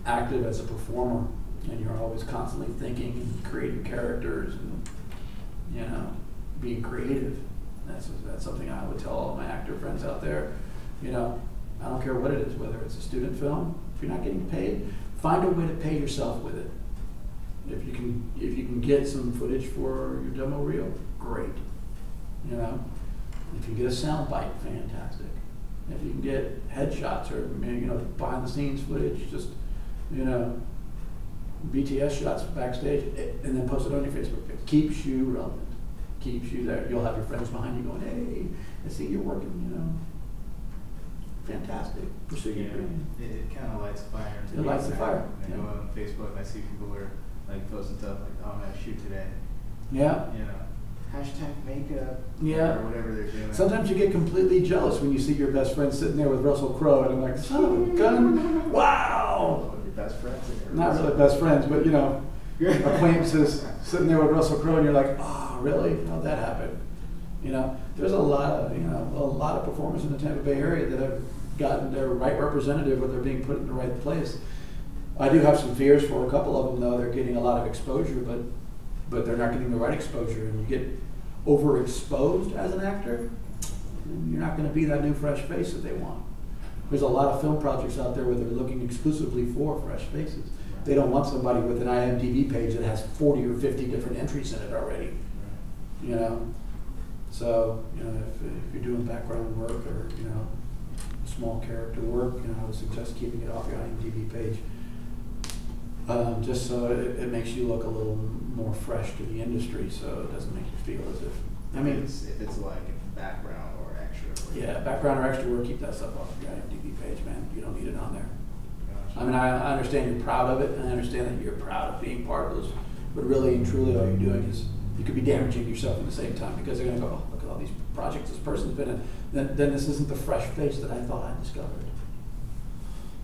active as a performer. And you're always constantly thinking and creating characters and, you know, being creative. That's something I would tell all my actor friends out there. You know, I don't care what it is, whether it's a student film, if you're not getting paid, find a way to pay yourself with it. If you can get some footage for your demo reel, great. You know, if you get a sound bite, fantastic. If you can get headshots or, you know, behind the scenes footage, just, you know, BTS shots backstage, and then post it on your Facebook page. Keeps you relevant. Keeps you there. You'll have your friends behind you going, hey, I see you're working, you know. Fantastic. Pursue your dream. It kind of lights a fire. It lights a fire. I go on Facebook, I see people are like posting stuff like, oh, I'm at a shoot today. Yeah. You know, hashtag makeup. Yeah. Or whatever they're doing. Sometimes you get completely jealous when you see your best friend sitting there with Russell Crowe, and I'm like, son of a gun, wow. Your best friends. Not really best friends, but, you know, acquaintances sitting there with Russell Crowe, and you're like, oh, really? How'd that happen? You know, there's a lot of performers in the Tampa Bay area that have gotten their right representative, or they're being put in the right place. I do have some fears for a couple of them, though. They're getting a lot of exposure, but they're not getting the right exposure. And you get overexposed as an actor, and you're not going to be that new fresh face that they want. There's a lot of film projects out there where they're looking exclusively for fresh faces. They don't want somebody with an IMDb page that has 40 or 50 different entries in it already. You know, so, you know, if you're doing background work or, you know, small character work, you know, I would suggest keeping it off your IMDb page. Just so it makes you look a little more fresh to the industry, so it doesn't make you feel as if, I mean, if it's like background or extra. Yeah, background or extra work, keep that stuff off your IMDb page, man. You don't need it on there. Gotcha. I mean, I understand you're proud of it, and I understand that you're proud of being part of those, but really and truly all you're doing is, you could be damaging yourself at the same time, because they're going to go, oh, look at all these projects this person's been in. Then this isn't the fresh face that I thought I discovered.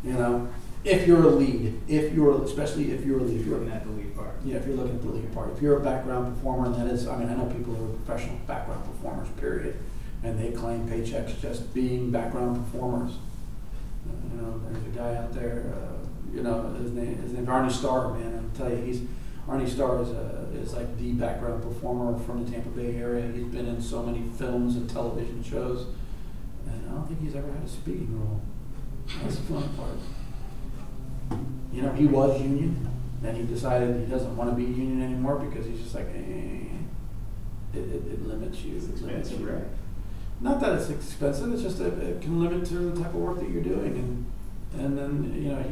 You know, if you're a lead, especially if you're a lead, If you're looking at the lead part. Yeah, if you're looking at the lead part. If you're a background performer, and that is, I mean, I know people who are professional background performers, period, and they claim paychecks just being background performers. You know, there's a guy out there, you know, his name's Arnie Starr, man. I'll tell you, Arnie Starr is like the background performer from the Tampa Bay area. He's been in so many films and television shows, and I don't think he's ever had a speaking role. That's the fun part. You know, he was union, then he decided he doesn't want to be union anymore because he's just like, it limits you. It's expensive, right? Not that it's expensive, it's just that it can limit to the type of work that you're doing. And then, you know, I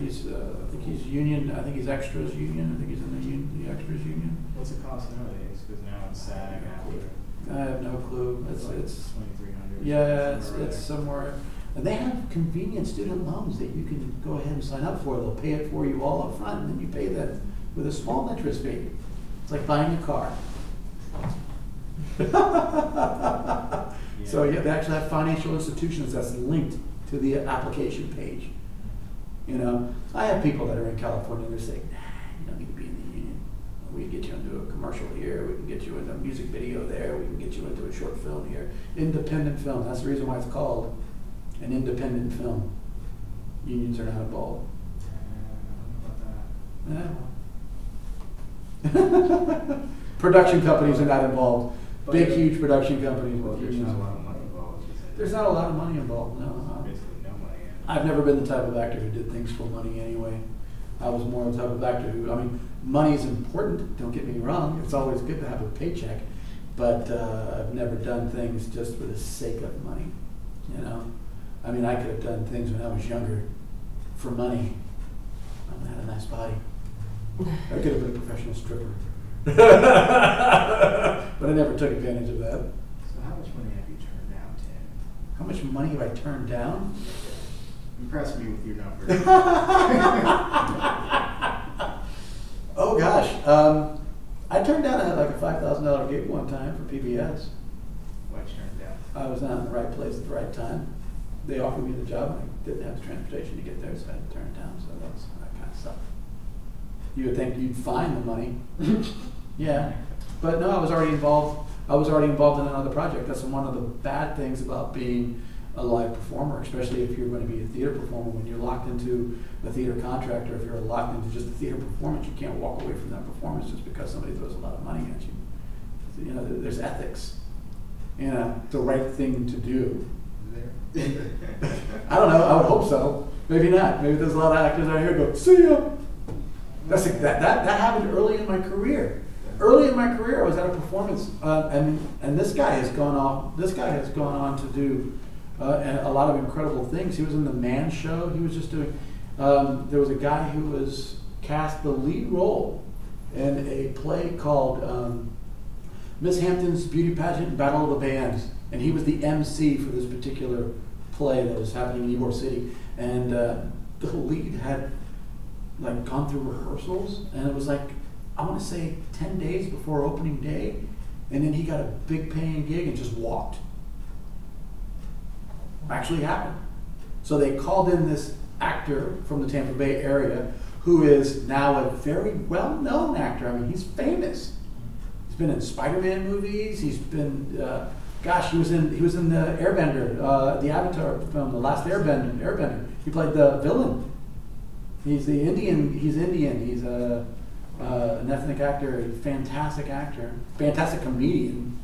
think he's union, I think he's extras union, I think he's in the extras union. What's it cost nowadays? Because now it's SAG after. I have no clue. It's like 2,300. Yeah, it's somewhere. And they have convenient student loans that you can go ahead and sign up for. They'll pay it for you all up front, and then you pay that with a small interest fee. It's like buying a car. So yeah, they actually have financial institutions that's linked to the application page. You know, I have people that are in California and they're saying, nah, you don't need to be in the union. We can get you into a commercial here, we can get you into a music video there, we can get you into a short film here. Independent film, that's the reason why it's called an independent film. Unions are not involved. I don't know about that. Production companies are not involved. But Big, huge production companies. Well, with there's unions. not a lot of money involved. There's not a lot of money involved, no. Basically no money in it. I've never been the type of actor who did things for money anyway. I was more the type of actor who, I mean, money is important, don't get me wrong. It's always good to have a paycheck. But I've never done things just for the sake of money, you know? I mean, I could have done things when I was younger for money. I had a nice body. I could have been a professional stripper. But I never took advantage of that. So how much money have you turned down, Tim? How much money have I turned down? Impress me with your number. Oh gosh, I turned down like a $5,000 gig one time for PBS. Why'd you turn it down? I was not in the right place at the right time. They offered me the job, and I didn't have the transportation to get there, so I had to turn it down. So that kind of stuff. You would think you'd find the money. Yeah, but no, I was already involved. I was already involved in another project. That's one of the bad things about being a live performer, especially if you're going to be a theater performer. When you're locked into a theater contract, or if you're locked into just a theater performance, you can't walk away from that performance just because somebody throws a lot of money at you. You know, there's ethics. You know, the right thing to do. There. I don't know. I would hope so. Maybe not. Maybe there's a lot of actors out here who go, see ya. That happened early in my career. Early in my career, I was at a performance, and this guy has gone on. This guy has gone on to do a lot of incredible things. He was in the Man Show. He was just doing. There was a guy who was cast the lead role in a play called Miss Hampton's Beauty Pageant Battle of the Bands, and he was the MC for this particular play that was happening in Ybor City. And the lead had like gone through rehearsals, and it was like, I want to say 10 days before opening day, and then he got a big paying gig and just walked. Actually happened. So they called in this actor from the Tampa Bay area who is now a very well-known actor. I mean, he's famous. He's been in Spider-Man movies. He's been, he was in the Airbender, the Avatar film, The Last Airbender. He played the villain. He's the Indian. He's Indian. He's an ethnic actor, a fantastic comedian.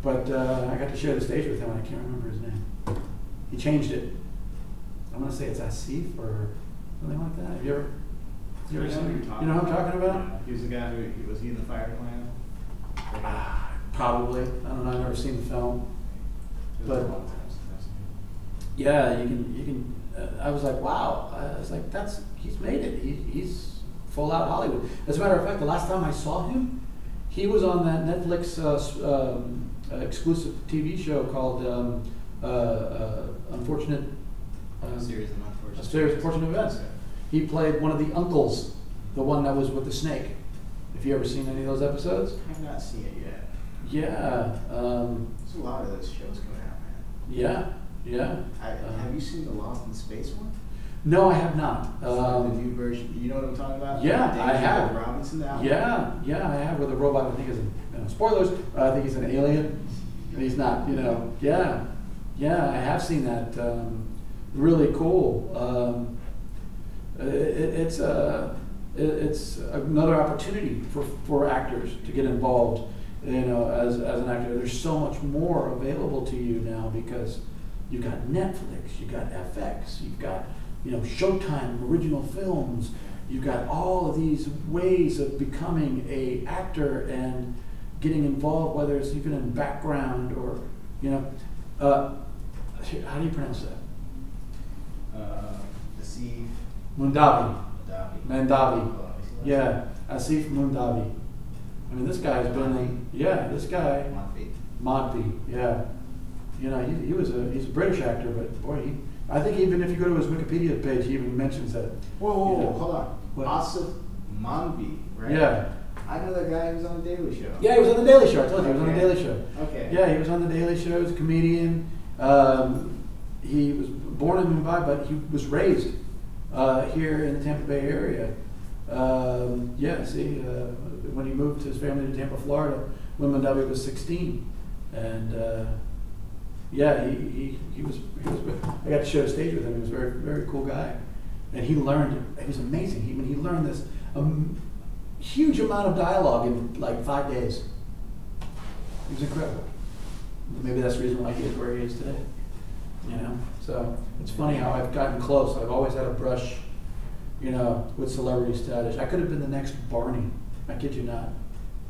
But I got to share the stage with him, and I can't remember his name. He changed it. I'm gonna say it's Asif or something like that. Have you ever seen him? You know what I'm talking about? Yeah. He was the guy who was he in the Fire Clan? Probably. I don't know. I've never seen the film. It was But a long time since I've seen it. yeah, you can. I was like, wow. I was like, he's made it. He's full out Hollywood. As a matter of fact, the last time I saw him, he was on that Netflix exclusive TV show called Unfortunate. A series of unfortunate. A series of fortunate events. He played one of the uncles, the one that was with the snake. Have you ever seen any of those episodes? I have not seen it yet. Yeah. There's a lot of those shows coming out, man. Yeah. Have you seen the Lost in Space one? No, I have not. The new version. You know what I'm talking about? Yeah, David I have. Robinson now. Yeah, I have with a robot. I think is spoilers. I think he's an alien, and he's not. You know. Yeah. Yeah, I have seen that. Really cool. It's another opportunity for actors to get involved. You know, as an actor, there's so much more available to you now because you've got Netflix, you've got FX, you've got, you know, Showtime original films. You've got all of these ways of becoming a actor and getting involved, whether it's even in background or, you know, how do you pronounce that? Asif Mundavi. Mandavi. Yeah, Asif Mundavi. I mean, this guy's been, this guy, Monty, yeah. You know, he's a British actor, but boy, I think even if you go to his Wikipedia page, he even mentions that. Whoa, hold on. What? Asif Manvi, right? Yeah. I know that guy who was on the Daily Show. Yeah, he was on the Daily Show. I told you, he was on the Daily Show. Okay. Yeah, he was on the Daily Show. He's a comedian. He was born in Mumbai, but he was raised here in the Tampa Bay area. When he moved his family to Tampa, Florida, when Mandavi was 16, and he was. I got to share a stage with him. He was a very, very cool guy, and he learned. It was amazing. He learned this huge amount of dialogue in like 5 days. It was incredible. Maybe that's the reason why he is where he is today. You know, so it's funny how I've gotten close. I've always had a brush, you know, with celebrity status. I could have been the next Barney. I kid you not.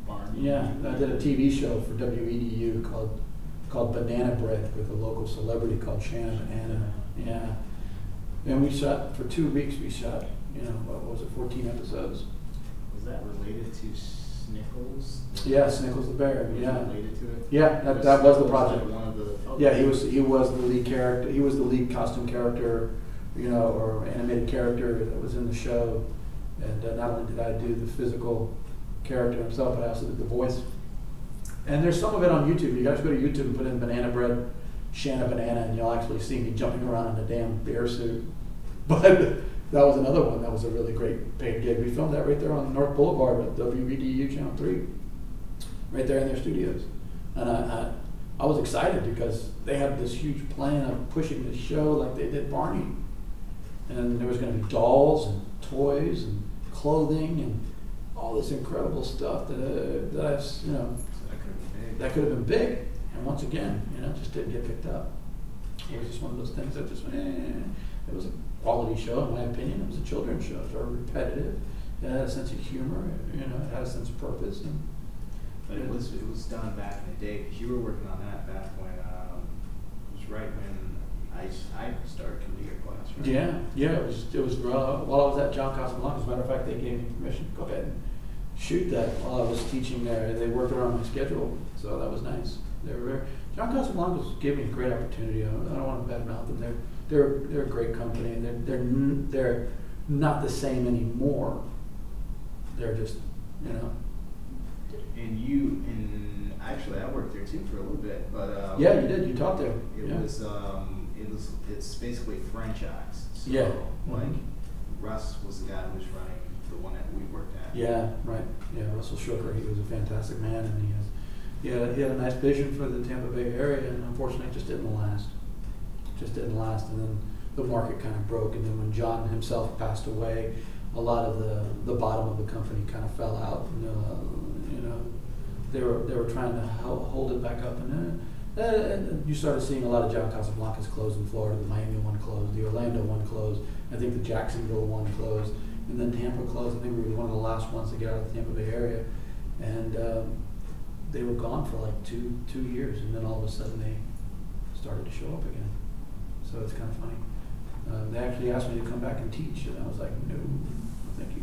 Barney. Yeah, I did a TV show for WEDU called Banana Bread with a local celebrity called Shanna Banana. Yeah, and we shot for 2 weeks. We shot, you know, what was it, 14 episodes. Was that related to Snickles? Yeah, Snickles the Bear. Was Yeah. it related to it? Yeah, that was the project. Like one of the, Yeah, he was the lead character. He was the lead costume character, you know, or animated character that was in the show. And not only did I do the physical character himself, but I also did the voice. And there's some of it on YouTube. You guys go to YouTube and put in Banana Bread, Shanna Banana, and you'll actually see me jumping around in a damn bear suit. But that was another one. That was a really great paid gig. We filmed that right there on North Boulevard at WVDU Channel 3, right there in their studios. And I was excited because they had this huge plan of pushing this show like they did Barney. And there was going to be dolls and toys and clothing and all this incredible stuff that I've, you know, that could have been big. And once again, you know, just didn't get picked up. It was just one of those things that just went, It was a quality show, in my opinion. It was a children's show. It was very repetitive. It had a sense of humor. You know, it had a sense of purpose. And but it was done back in the day, because you were working on that back when it was right when I started coming to your class, right? Yeah. It was while I was at John Casablanca. As a matter of fact, they gave me permission to go ahead and shoot that while I was teaching there. They worked around my schedule, so that was nice. They were very. John Casablanca gave me a great opportunity. I don't want to badmouth them. They're a great company, and they're not the same anymore. They're just, you know. And actually I worked there too for a little bit, but yeah, you did. You taught there. It's basically franchise. So, Yeah. like Russ was the guy who was running the one that we worked at. Yeah, right. Yeah, Russell Shooker. He was a fantastic man, and he had a nice vision for the Tampa Bay area, and unfortunately, it just didn't last. And then the market kind of broke, and then when John himself passed away, a lot of the bottom of the company kind of fell out. You know, they were trying to hold it back up, and you started seeing a lot of John Casablancas close in Florida. The Miami one closed, the Orlando one closed. I think the Jacksonville one closed, and then Tampa closed. I think we were one of the last ones to get out of the Tampa Bay area, and they were gone for like two years, and then all of a sudden they started to show up again. So it's kind of funny. They actually asked me to come back and teach, and I was like, no, thank you.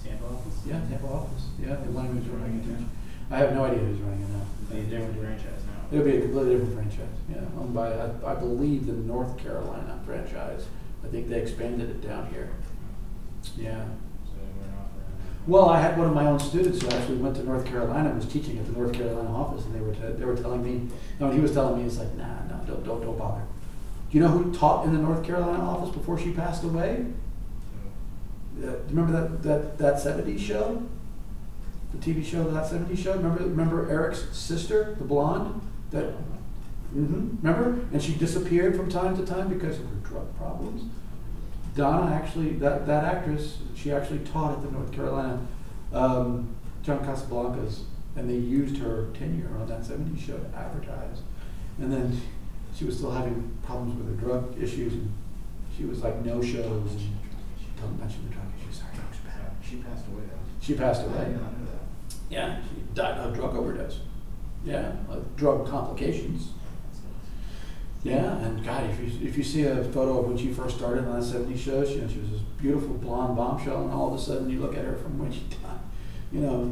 Tampa office? Yeah, Tampa office. Yeah, they wanted me to run it now. I have no idea who's running it now. It'll be a different franchise now. It'll be a completely different franchise. Yeah, owned by I believe the North Carolina franchise. I think they expanded it down here. Yeah. So we're not for Well, I had one of my own students who actually went to North Carolina and was teaching at the North Carolina office, and they were telling me, no, he was telling me, it's like, nah, don't bother. Do you know who taught in the North Carolina office before she passed away? Do you remember that 70s show? The TV show, That 70s Show? Remember Eric's sister, the blonde? Remember? And she disappeared from time to time because of her drug problems. Donna actually, that actress, she actually taught at the North Carolina John Casablancas, and they used her tenure on that 70s show to advertise. And then she was still having problems with her drug issues, and she was like no shows. And don't mention the drug issues. Sorry, She passed away though. she passed I away. did not know that. Yeah, she died of drug overdose. Yeah, drug complications. Yeah, and God, if you see a photo of when she first started on that 70s show, she was this beautiful blonde bombshell, and all of a sudden you look at her from when she died.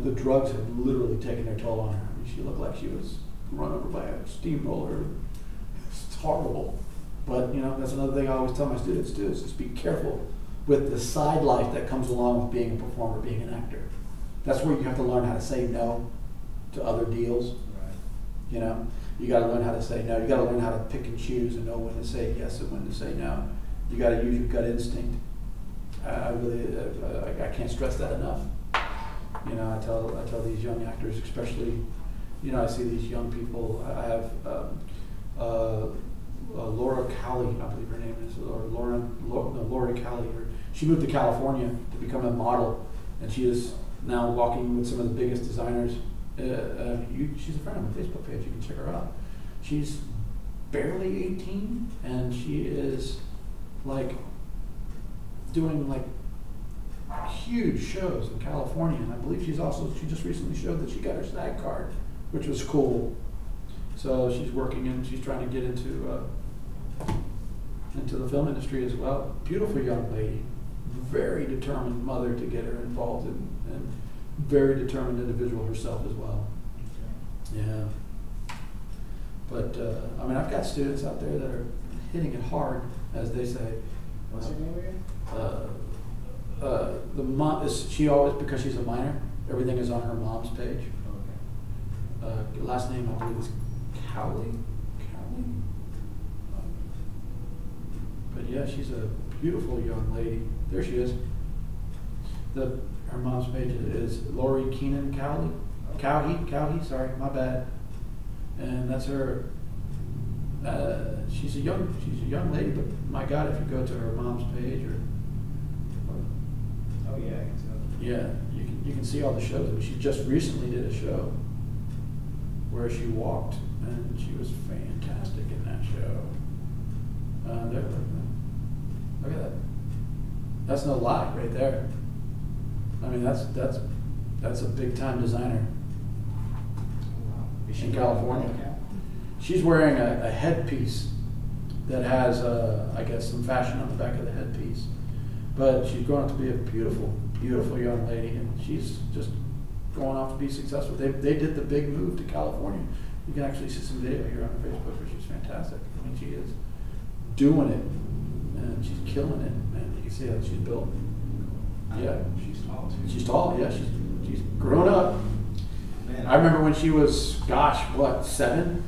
The drugs had literally taken their toll on her. I mean, she looked like she was run over by a steamroller. It's horrible. But that's another thing I always tell my students too, is just be careful with the side life that comes along with being a performer, being an actor. That's where you have to learn how to say no to other deals. Right. You got to learn how to say no. You got to learn how to pick and choose and know when to say yes and when to say no. You got to use your gut instinct. I can't stress that enough. I tell these young actors, especially, I see these young people. I have Laura Cowley, I believe her name is, or Laura Cowley. She moved to California to become a model, and she is now walking with some of the biggest designers. She's a friend on my Facebook page. You can check her out. She's barely 18, and she is doing huge shows in California. And I believe she just recently showed that she got her SAG card, which was cool. So she's she's trying to get into the film industry as well. Beautiful young lady, very determined mother to get her involved in, and very determined individual herself as well. Okay. Yeah. But I've got students out there that are hitting it hard, as they say. What's her name again? The mom is because she's a minor. Everything is on her mom's page. Okay. Last name I believe is Cowley. But yeah, she's a beautiful young lady. There she is. Her mom's page is Lori Keenan Cowley. Cowhey, sorry, my bad. And that's her. She's a young lady, but my God, if you go to her mom's page Oh yeah, I can tell. yeah, you can see all the shows. I mean, she just recently did a show where she walked, and she was fantastic in that show. Look at that. That's no lie right there. I mean, that's a big time designer. Is she In California. Okay. She's wearing a headpiece that has, I guess, some fashion on the back of the headpiece. But she's grown up to be a beautiful, beautiful young lady, and she's just going off to be successful. They did the big move to California. You can actually see some video here on her Facebook where she's fantastic. I mean, she is doing it, and she's killing it. Man, you can see how she's built. Yeah, She's tall too. she's tall. Yeah, she's grown up. Man, I remember when she was, 7?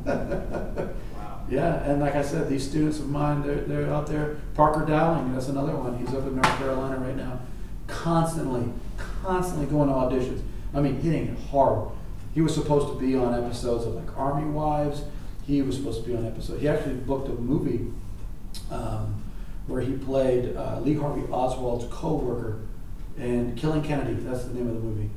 Wow. Yeah, and like I said, these students of mine, they're out there. Parker Dowling, that's another one. He's up in North Carolina right now, constantly going to auditions. I mean, hitting it hard. He was supposed to be on episodes of Army Wives. He was supposed to be on episodes. He actually booked a movie where he played Lee Harvey Oswald's co-worker in Killing Kennedy. That's the name of the movie.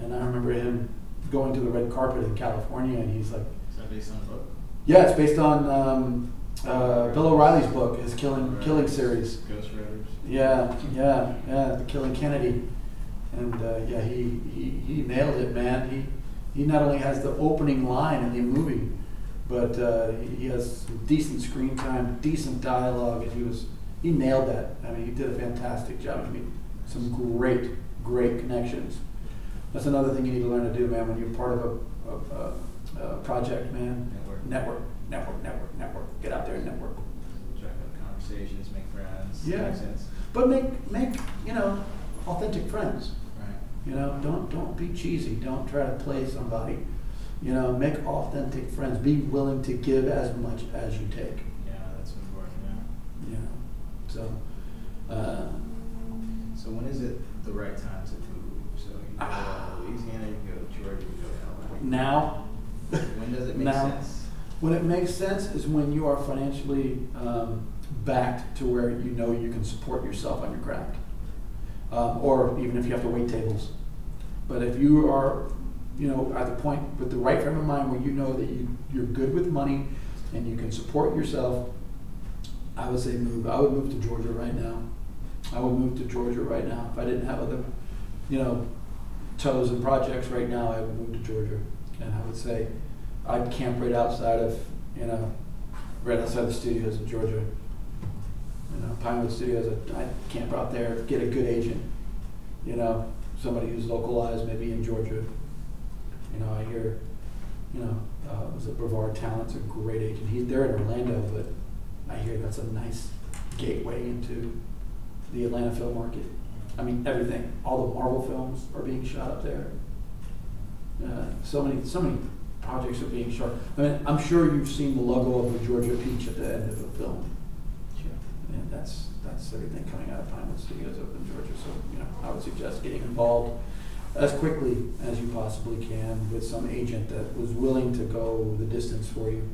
And I remember him going to the red carpet in California, and he's like, Is that based on a book? yeah, it's based on Bill O'Reilly's book, his Killing series. Ghost Riders. Yeah, the Killing Kennedy. And yeah, he nailed it, man. He not only has the opening line in the movie, but he has some decent screen time, decent dialogue, and he nailed that. I mean, he did a fantastic job. I mean, some great connections. That's another thing you need to learn to do, man, when you're part of a project, man. Network. Get out there and network. Track up conversations, make friends. Yeah. Makes sense. But make authentic friends. Right. Don't be cheesy. Don't try to play somebody. Make authentic friends. Be willing to give as much as you take. Yeah, that's important. Yeah. So. So when is it the right time to move? So you go to Louisiana, you go to Georgia, you go to LA. Now. When does it make Now. sense? When it makes sense is when you are financially backed to where you know you can support yourself on your craft, or even if you have to wait tables. But if you are, you know, at the point with the right frame of mind where you know that you're good with money and you can support yourself, I would say move. I would move to Georgia right now. I would move to Georgia right now. If I didn't have other, you know, toes and projects right now, I would move to Georgia. And I would say I'd camp right outside of, you know, right outside the studios of Georgia. You know, Pinewood Studios, I'd camp out there, get a good agent, you know, somebody who's localized, maybe in Georgia. You know, I hear, you know, was it Brevard Talent's a great agent. They're in Orlando, but I hear that's a nice gateway into the Atlanta film market. I mean, everything. All the Marvel films are being shot up there. So many projects are being shot. I mean, I'm sure you've seen the logo of the Georgia Peach at the end of the film. Sure. And that's everything coming out of Pinewood Studios up in Georgia. So, you know, I would suggest getting involved as quickly as you possibly can with some agent that was willing to go the distance for you.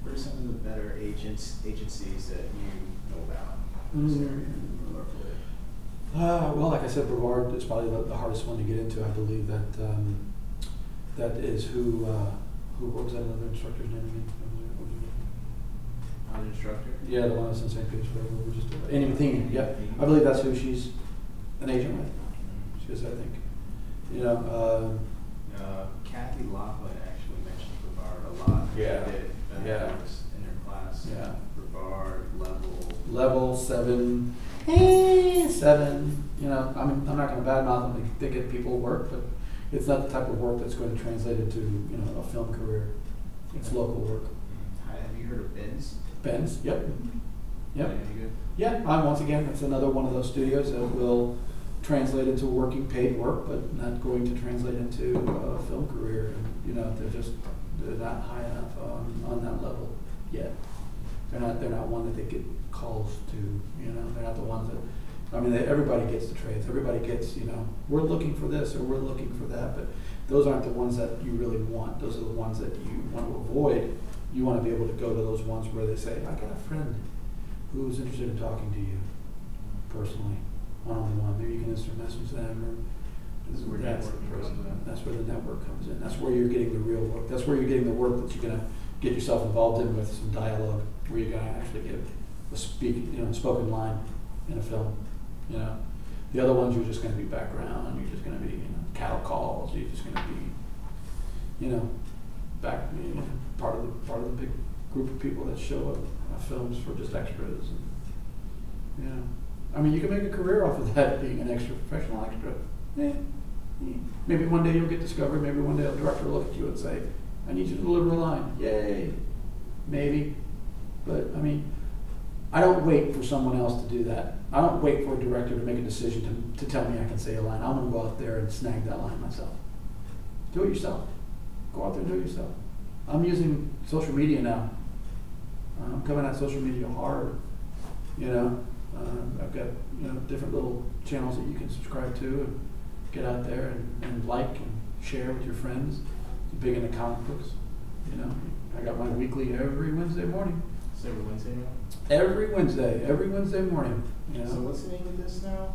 What are some of the better agencies that you know about in this area or locally? Well, like I said, Brevard is probably the hardest one to get into. I believe that that is who what was that other instructor's name again? An instructor? Yeah, the one that's in St. Petersburg. We were just Amy Matheny. Yeah, I believe that's who she's an agent with. She is, I think. You know. Kathy Laughlin actually mentioned Brevard a lot. Yeah. She did. Yeah. In her class. Yeah. Brevard, Level 7. 7. You know, I mean, I'm not going to badmouth them. They get people work, but it's not the type of work that's going to translate into, you know, a film career. It's local work. Have you heard of Ben's? Ben's, yep. Yep. Any good? Yeah, once again, it's another one of those studios that will translate into working paid work, but not going to translate into a film career. And, you know, they're not high enough on that level yet. They're not one that they get calls to. You know, they're not the ones that. I mean, everybody gets the trades. Everybody gets, you know, we're looking for this or we're looking for that, but those aren't the ones that you really want. Those are the ones that you want to avoid. You want to be able to go to those ones where they say, I got a friend who's interested in talking to you personally, one-on-one. Maybe you can instant message them, or This is where that's where the network comes in. That's where you're getting the real work. That's where you're getting the work that you're going to get yourself involved in with some dialogue, where you're going to actually get a spoken line in a film. You know, the other ones you're just going to be background. You're just going to be, you know, cattle calls. You're just going to be, you know, part of the big group of people that show up at films for just extras. And, you know, I mean, you can make a career off of that, being an extra, professional extra. Maybe one day you'll get discovered. Maybe one day a director will look at you and say, "I need you to deliver a line." Yay, maybe. But I mean, I don't wait for someone else to do that. I don't wait for a director to make a decision to tell me I can say a line. I'm going to go out there and snag that line myself. Do it yourself. Go out there and do it yourself. I'm using social media now. I'm coming at social media hard. You know, I've got, you know, different little channels that you can subscribe to and get out there and like and share with your friends. I'm big into comic books. You know, I got my weekly every Wednesday morning. It's every Wednesday now? Every Wednesday morning. You know? So what's the name of this now?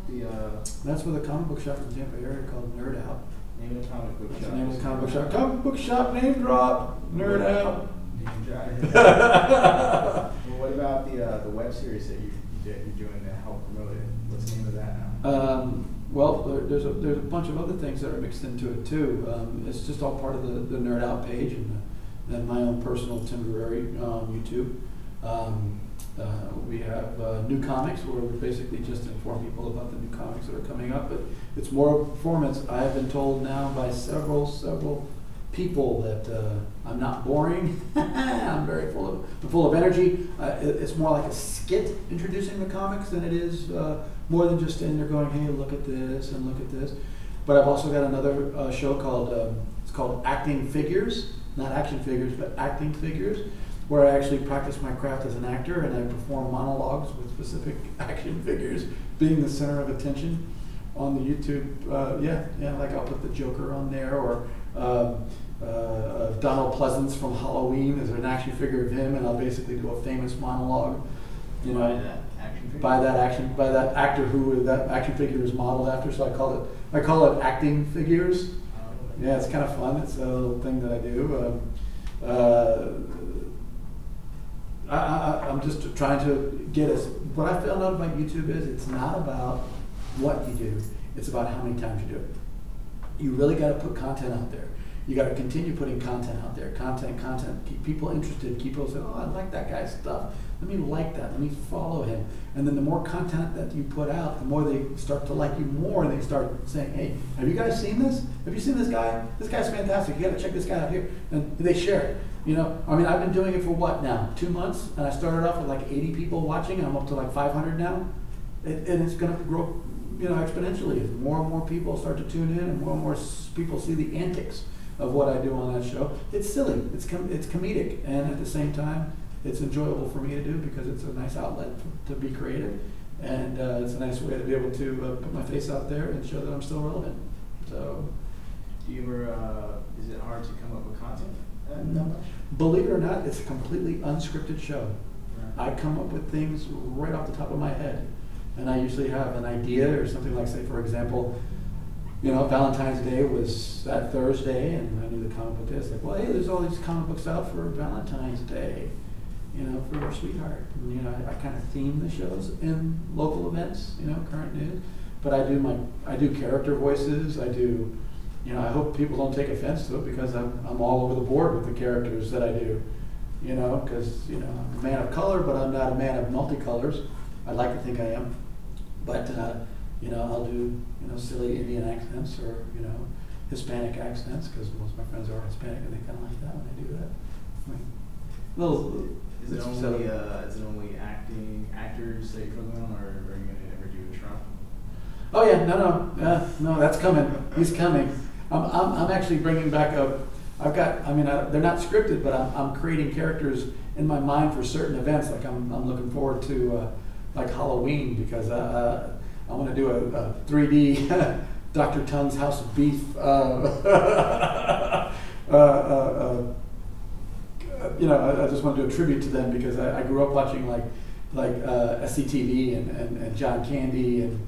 That's with a comic book shop in the Tampa area called Nerd Out. Name of the comic book That's shop. the name of the comic book shop. Comic book shop name drop. Nerd Out. Name drop. Well, what about the web series that you're doing to help promote it? What's the name of that now? Well, there's a bunch of other things that are mixed into it too. It's just all part of the Nerd Out page and my own personal temporary YouTube. We have new comics where we basically just inform people about the new comics that are coming up, but it's more of a performance. I have been told now by several people that I'm not boring. I'm very full of energy. It's more like a skit introducing the comics than it is more than just standing there going, hey, look at this and look at this. But I've also got another show called it's called Acting Figures, not action figures, but acting figures, where I actually practice my craft as an actor and I perform monologues with specific action figures being the center of attention on the YouTube. Like I'll put the Joker on there, or Donald Pleasance from Halloween. There's an action figure of him, and I'll basically do a famous monologue. You know, by that actor who that action figure is modeled after. So I call it acting figures. Yeah, it's kind of fun. It's a little thing that I do. I'm just trying to get us. What I found out about YouTube is it's not about what you do. It's about how many times you do it. You really got to put content out there. You got to continue putting content out there. Content. Keep people interested. Keep people saying, "Oh, I like that guy's stuff. Let me like that. Let me follow him." And then the more content that you put out, the more they start to like you more, and they start saying, "Hey, have you guys seen this? Have you seen this guy? This guy's fantastic. You got to check this guy out here." And they share it. You know, I mean, I've been doing it for what now? 2 months, and I started off with like 80 people watching, and I'm up to like 500 now. And it's going to grow, you know, exponentially. As more and more people start to tune in, and more people see the antics of what I do on that show. It's silly. It's comedic, and at the same time, it's enjoyable for me to do because it's a nice outlet to be creative, and it's a nice way to be able to put my face out there and show that I'm still relevant. So, do you ever? Is it hard to come up with content? No. Believe it or not, it's a completely unscripted show. Right. I come up with things right off the top of my head, and I usually have an idea or something like, say, for example, you know, Valentine's Day was that Thursday, and I knew the comic book day. It's like, well, hey, there's all these comic books out for Valentine's Day, you know, for your sweetheart. And, you know, I kind of theme the shows in local events, you know, current news. But I do character voices. I do, you know, I hope people don't take offense to it because I'm all over the board with the characters that I do, you know, because, you know, I'm a man of color, but I'm not a man of multicolors. I'd like to think I am. But, you know, I'll do, you know, silly Indian accents or, you know, Hispanic accents because most of my friends are Hispanic and they kind of like that when I do that. I mean, Is it only actors that you're focusing on, or are you going to ever do a Trump? Oh yeah, no, that's coming. He's coming. I'm actually bringing back I've got. I mean, they're not scripted, but I'm creating characters in my mind for certain events. Like I'm looking forward to like Halloween because I want to do a 3D Dr. Tongue's House of Beef. You know, I just want to do a tribute to them because I grew up watching like SCTV and John Candy and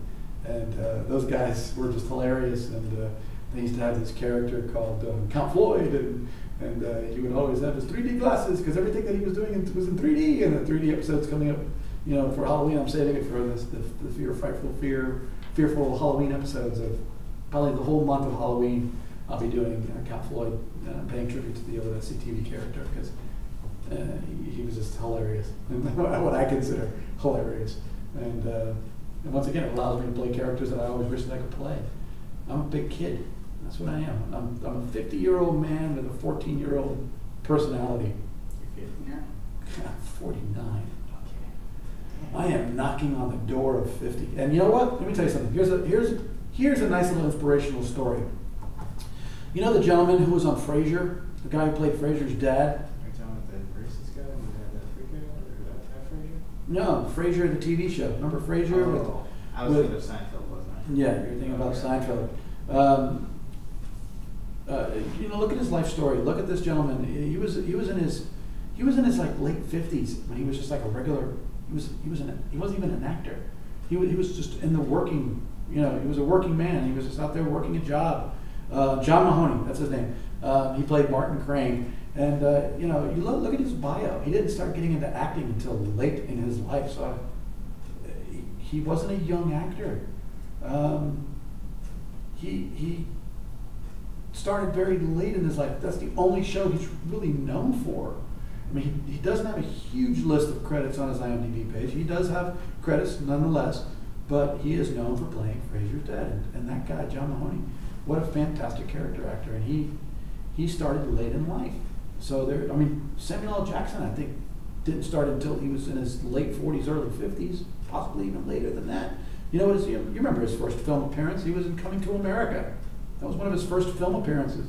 those guys were just hilarious, and they used to have this character called Count Floyd, and he would always have his 3D glasses because everything that he was doing was in 3D, and the 3D episode's coming up, you know, for Halloween. I'm saving it for the fearful Halloween episodes of probably the whole month of Halloween. I'll be doing Count Floyd, paying tribute to the old SCTV character because he was just hilarious, what I consider hilarious. And once again, it allows me to play characters that I always wished I could play. I'm a big kid. That's what I am. I'm a 50-year-old man with a 14-year-old personality. You're 50 now? God, 49. Okay. I am knocking on the door of 50. And you know what? Let me tell you something. Here's a nice little inspirational story. You know the gentleman who was on Frasier? The guy who played Frasier's dad? Are you talking about the racist guy who had that freak out, or that Frasier? No, Frasier, the TV show. Remember Frasier? Oh, I was thinking of Seinfeld, wasn't I? Yeah, you're thinking about Seinfeld. You know, look at his life story. Look at this gentleman. He was in his like late 50s when he was just like a regular. He wasn't even an actor. He was just in the working. You know, he was a working man. He was just out there working a job. John Mahoney, that's his name. He played Martin Crane. And, you know, you look at his bio. He didn't start getting into acting until late in his life. So he wasn't a young actor. He started very late in his life. That's the only show he's really known for. I mean, he doesn't have a huge list of credits on his IMDb page. He does have credits nonetheless, but he is known for playing Frasier's dad. And that guy, John Mahoney, what a fantastic character actor. And he started late in life. So there, I mean, Samuel L. Jackson, I think, didn't start until he was in his late 40s, early 50s, possibly even later than that. You know, you remember his first film appearance? He was in Coming to America. That was one of his first film appearances.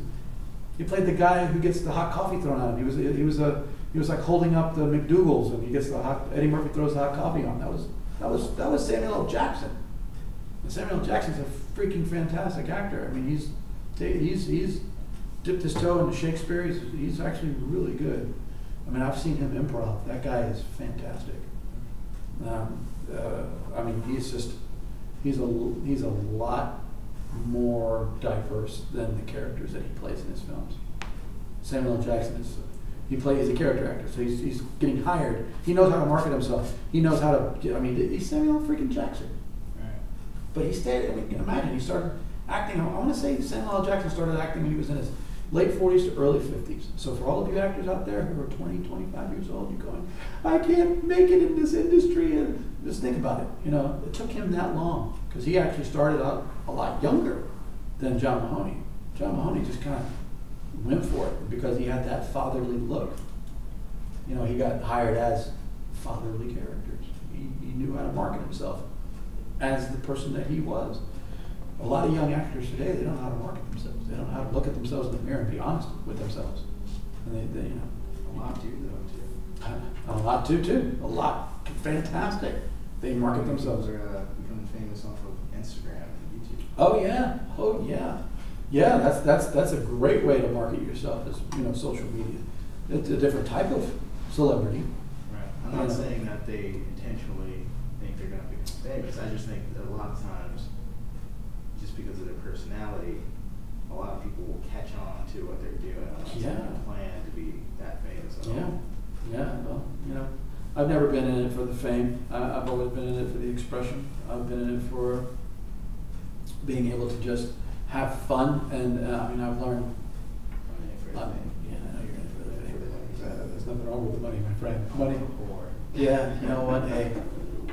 He played the guy who gets the hot coffee thrown on him. He was like holding up the McDougal's, and he gets Eddie Murphy throws the hot coffee on. That was Samuel L. Jackson. And Samuel L. Jackson's a freaking fantastic actor. I mean, he's dipped his toe into Shakespeare. He's actually really good. I mean, I've seen him improv. That guy is fantastic. I mean, he's a lot more diverse than the characters that he plays in his films. Samuel L. Jackson he's a character actor, so he's getting hired. He knows how to market himself. He knows how to, I mean, he's Samuel freaking Jackson. Right. But he stayed, I mean, imagine, he started acting, I want to say Samuel L. Jackson started acting when he was in his late 40s to early 50s. So for all of you actors out there who are 20, 25 years old, you're going, I can't make it in this industry. And just think about it. You know, it took him that long because he actually started out a lot younger than John Mahoney. John Mahoney just kind of went for it because he had that fatherly look. You know, he got hired as fatherly characters. He knew how to market himself as the person that he was. A lot of young actors today, they don't know how to market themselves. They don't know how to look at themselves in the mirror and be honest with themselves. And they you know. A lot do though too. A lot too. A lot. Fantastic. They market themselves. Are becoming famous off of Instagram and YouTube. Oh yeah. Oh yeah. Yeah, that's a great way to market yourself is, you know, social media. It's a different type of celebrity. Right. I'm not saying that they intentionally think they're gonna become famous. I just think that a lot of times, just because of their personality, a lot of people will catch on to what they're doing. I'm not saying they plan to be that famous at all. Yeah, well, you know, I've never been in it for the fame. I've always been in it for the expression. I've been in it for being able to just have fun, and I mean, I've learned. Yeah, I know you're in it for the fame. There's nothing wrong with the money, my friend. Money. Yeah, you know what? Hey,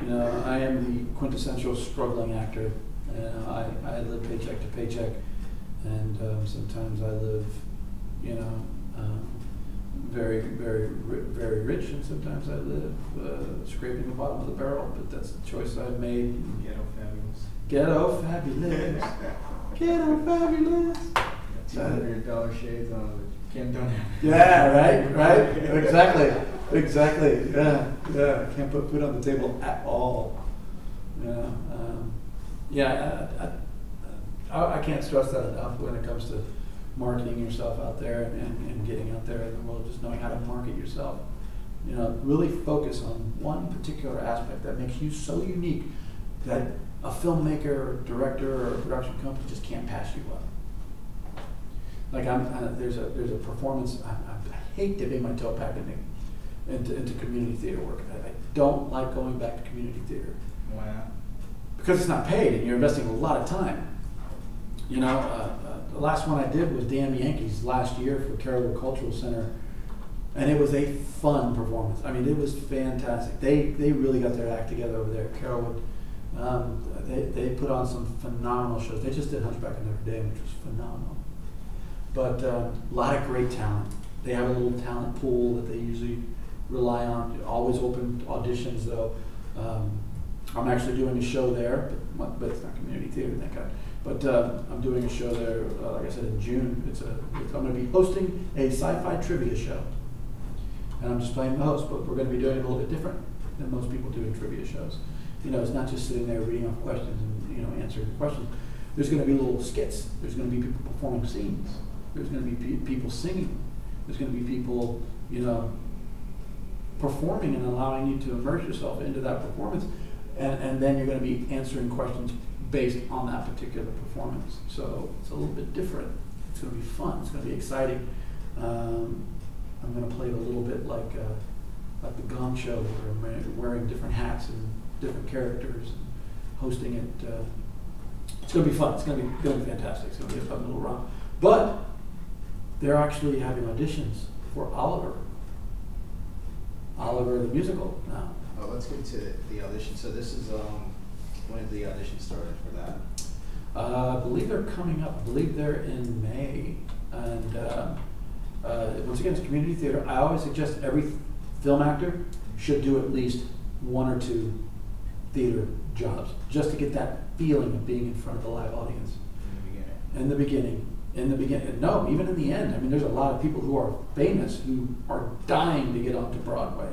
you know, I am the quintessential struggling actor. I live paycheck to paycheck, and sometimes I live, you know, very, very, very rich, and sometimes I live scraping the bottom of the barrel. But that's the choice I've made. Ghetto fabulous. Ghetto fabulous. Ghetto fabulous. $200 shades on, but Kim don't have. Yeah, right. Exactly. Yeah. Can't put food on the table at all. I can't stress that enough when it comes to marketing yourself out there and getting out there in the world, just knowing how to market yourself. You know, really focus on one particular aspect that makes you so unique that a filmmaker or director or a production company just can't pass you up. Like there's a performance, I hate dipping my toe back into community theater work. I don't like going back to community theater. Why not? Because it's not paid and you're investing a lot of time. You know, the last one I did was Damn Yankees last year for Carrollwood Cultural Center, and it was a fun performance. I mean, it was fantastic. They really got their act together over there at Carrollwood. They put on some phenomenal shows. They just did Hunchback of Notre Dame, which was phenomenal. But a lot of great talent. They have a little talent pool that they usually rely on. Always open auditions, though. I'm actually doing a show there, but it's not community theater, thank God. But I'm doing a show there, like I said, in June. I'm going to be hosting a sci-fi trivia show. And I'm just playing the host, but we're going to be doing it a little bit different than most people do in trivia shows. You know, it's not just sitting there reading off questions and, you know, answering questions. There's going to be little skits. There's going to be people performing scenes. There's going to be people singing. There's going to be people, you know, performing and allowing you to immerse yourself into that performance. And then you're going to be answering questions based on that particular performance. So it's a little bit different. It's going to be fun. It's going to be exciting. I'm going to play it a little bit like the Gong Show, where I'm wearing different hats and different characters, and hosting it. It's going to be fun. It's going to be fantastic. It's going to be a fun little run. But they're actually having auditions for Oliver the musical now. Oh, let's get to the audition. So this is when did the audition started for that? I believe they're coming up. I believe they're in May. And once again, it's community theater. I always suggest every film actor should do at least 1 or 2 theater jobs, just to get that feeling of being in front of a live audience. In the beginning. No, even in the end. I mean, there's a lot of people who are famous who are dying to get onto Broadway.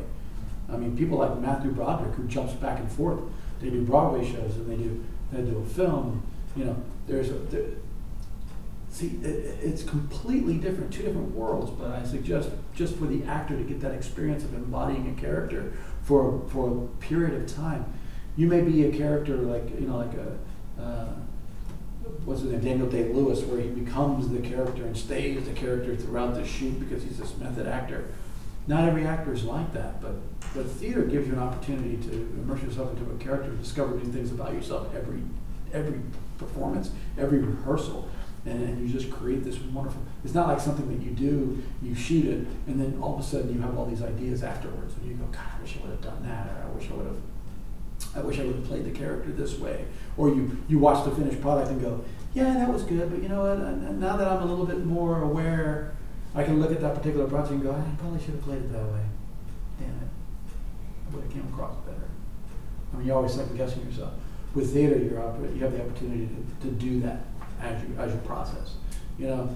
I mean, people like Matthew Broderick, who jumps back and forth. They do Broadway shows and they do a film. You know, See, it's completely different, two different worlds, but I suggest just for the actor to get that experience of embodying a character for a period of time. You may be a character like, like what's his name, Daniel Day-Lewis, where he becomes the character and stays the character throughout the shoot because he's this method actor. Not every actor is like that, but theater gives you an opportunity to immerse yourself into a character, discover new things about yourself every performance, every rehearsal. And you just create this wonderful, it's not like something that you do, you shoot it, and then all of a sudden you have all these ideas afterwards, and you go, God, I wish I would have done that, or I wish I would have played the character this way. Or you watch the finished product and go, yeah, that was good, but you know what, now that I'm a little bit more aware, I can look at that particular project and go, I probably should have played it that way. Damn it. I would have came across better. I mean, you're always second guessing yourself. With theater, you have the opportunity to do that as you process, and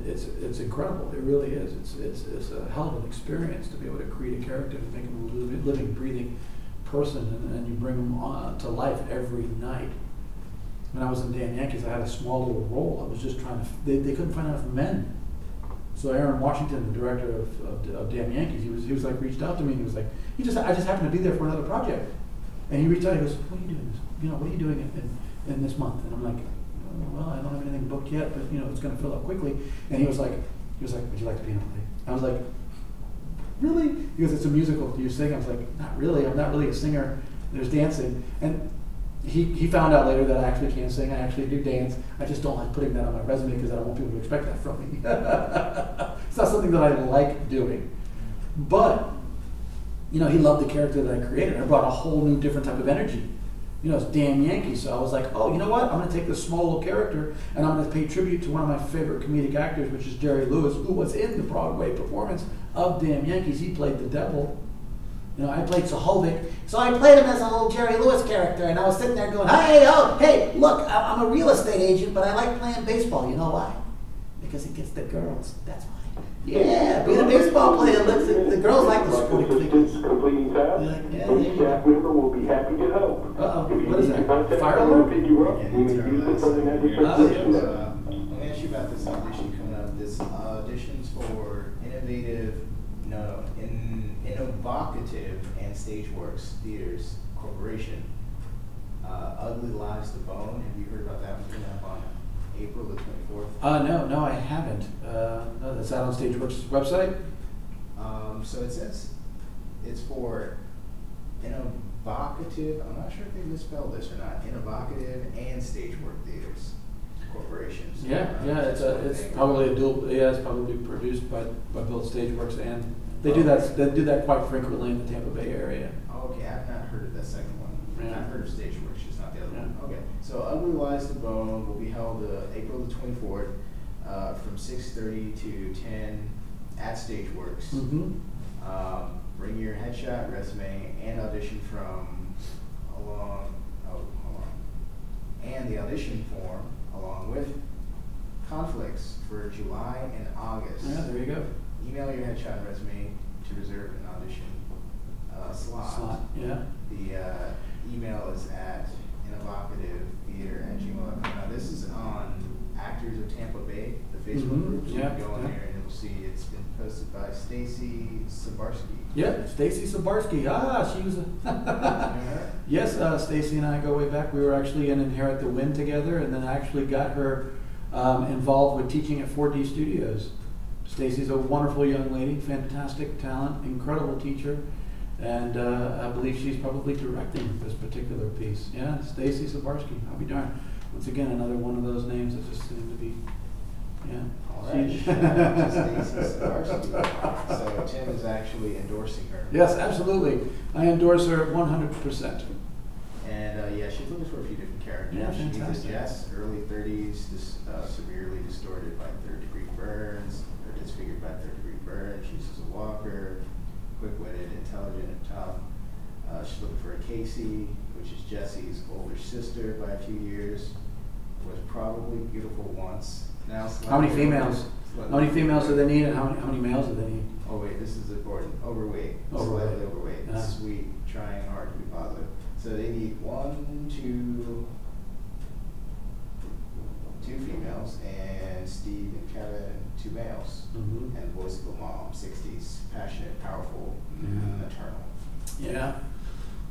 it's incredible. It really is. It's a hell of an experience to be able to create a character and make them a living, breathing person, and you bring them on to life every night. When I was in Damn Yankees, I had a small little role. I was just trying to. They couldn't find enough men. So Aaron Washington, the director of Damn Yankees, he was like reached out to me and he was like, I just happened to be there for another project, and he reached out. He goes, what are you doing? What are you doing in this month? And I'm like, well, I don't have anything booked yet, but it's going to fill up quickly. And he was like, would you like to be in a play? I was like, really? He goes, it's a musical. Do you sing? I was like, not really. I'm not really a singer. There's dancing. And he found out later that I actually can sing. I actually do dance. I just don't like putting that on my resume because I don't want people to expect that from me. It's not something that I like doing. But, he loved the character that I created. I brought a whole new different type of energy. It's Damn Yankees. So I was like, oh, you know what? I'm going to take this small little character and I'm going to pay tribute to one of my favorite comedic actors, which is Jerry Lewis, who was in the Broadway performance of Damn Yankees. He played the devil. I played Sahovic. So I played him as a little Jerry Lewis character, and I was sitting there going, hey, look, I'm a real estate agent, but I like playing baseball. You know why? Because it gets the girls. That's why. Yeah, being a baseball player, the girls like the sporting figures. Completing task. Each staff member will be happy to help. What is that? Fire alert? Pick you up. You may use the something at your Let me ask you about this audition coming up. This auditions for innovative and Stageworks Theaters Corporation. Ugly Lies the Bone. Have you heard about that one coming up on April the 24th? No, I haven't. No, that's out on Stageworks' website? So it says it's for innovative, I'm not sure if they misspelled this or not, innovative and Stagework Theaters Corporations. It's probably a dual. Yeah, it's probably produced by both Stageworks and they do that quite frequently in the Tampa Bay area. Okay, I've not heard of that second one. Yeah. I've heard of Stageworks, just not the other one. Okay, so Ugly Lies the Bone will be held April the 24th from 6:30 to 10 at Stageworks. Mm-hmm. Bring your headshot, resume, and audition and the audition form along with conflicts for July and August. Yeah, there you go. Email your headshot and resume to reserve an audition slot. Yeah. The email is at innovativetheater@gmail.com. Now this is on Actors of Tampa Bay, the Facebook group. So you can go in there and you'll see it's been posted by Stacy Sabarsky. Yeah, Stacy Sabarsky. She was Yes, Stacy and I go way back. We were actually in Inherit the Wind together, and then I actually got her involved with teaching at 4D Studios. Stacy's a wonderful young lady, fantastic talent, incredible teacher, and I believe she's probably directing this particular piece. Yeah, Stacy Sabarsky. I'll be darned. Once again, another one of those names that just seem to be, All right. Stacy Sabarsky. So Tim is actually endorsing her. Yes, absolutely. I endorse her 100%. And she's looking for a few different characters. Yeah, She's fantastic. a Jess, early 30s, severely distorted by third-degree burns, or disfigured by third-degree burns. She's just a walker, quick-witted, intelligent, and tough. She's looking for a Casey, which is Jesse's older sister by a few years. Was probably beautiful once. Now How many females? How many females do they need, and how many males do they need? Oh wait, this is important. Overweight. Overweight. Slightly overweight. Sweet, trying hard to be positive. So they need 1, 2, 2 females, and Steve and Kevin, 2 males, Mhm. and voice of a mom, 60s, passionate, powerful, Yeah. maternal. Yeah.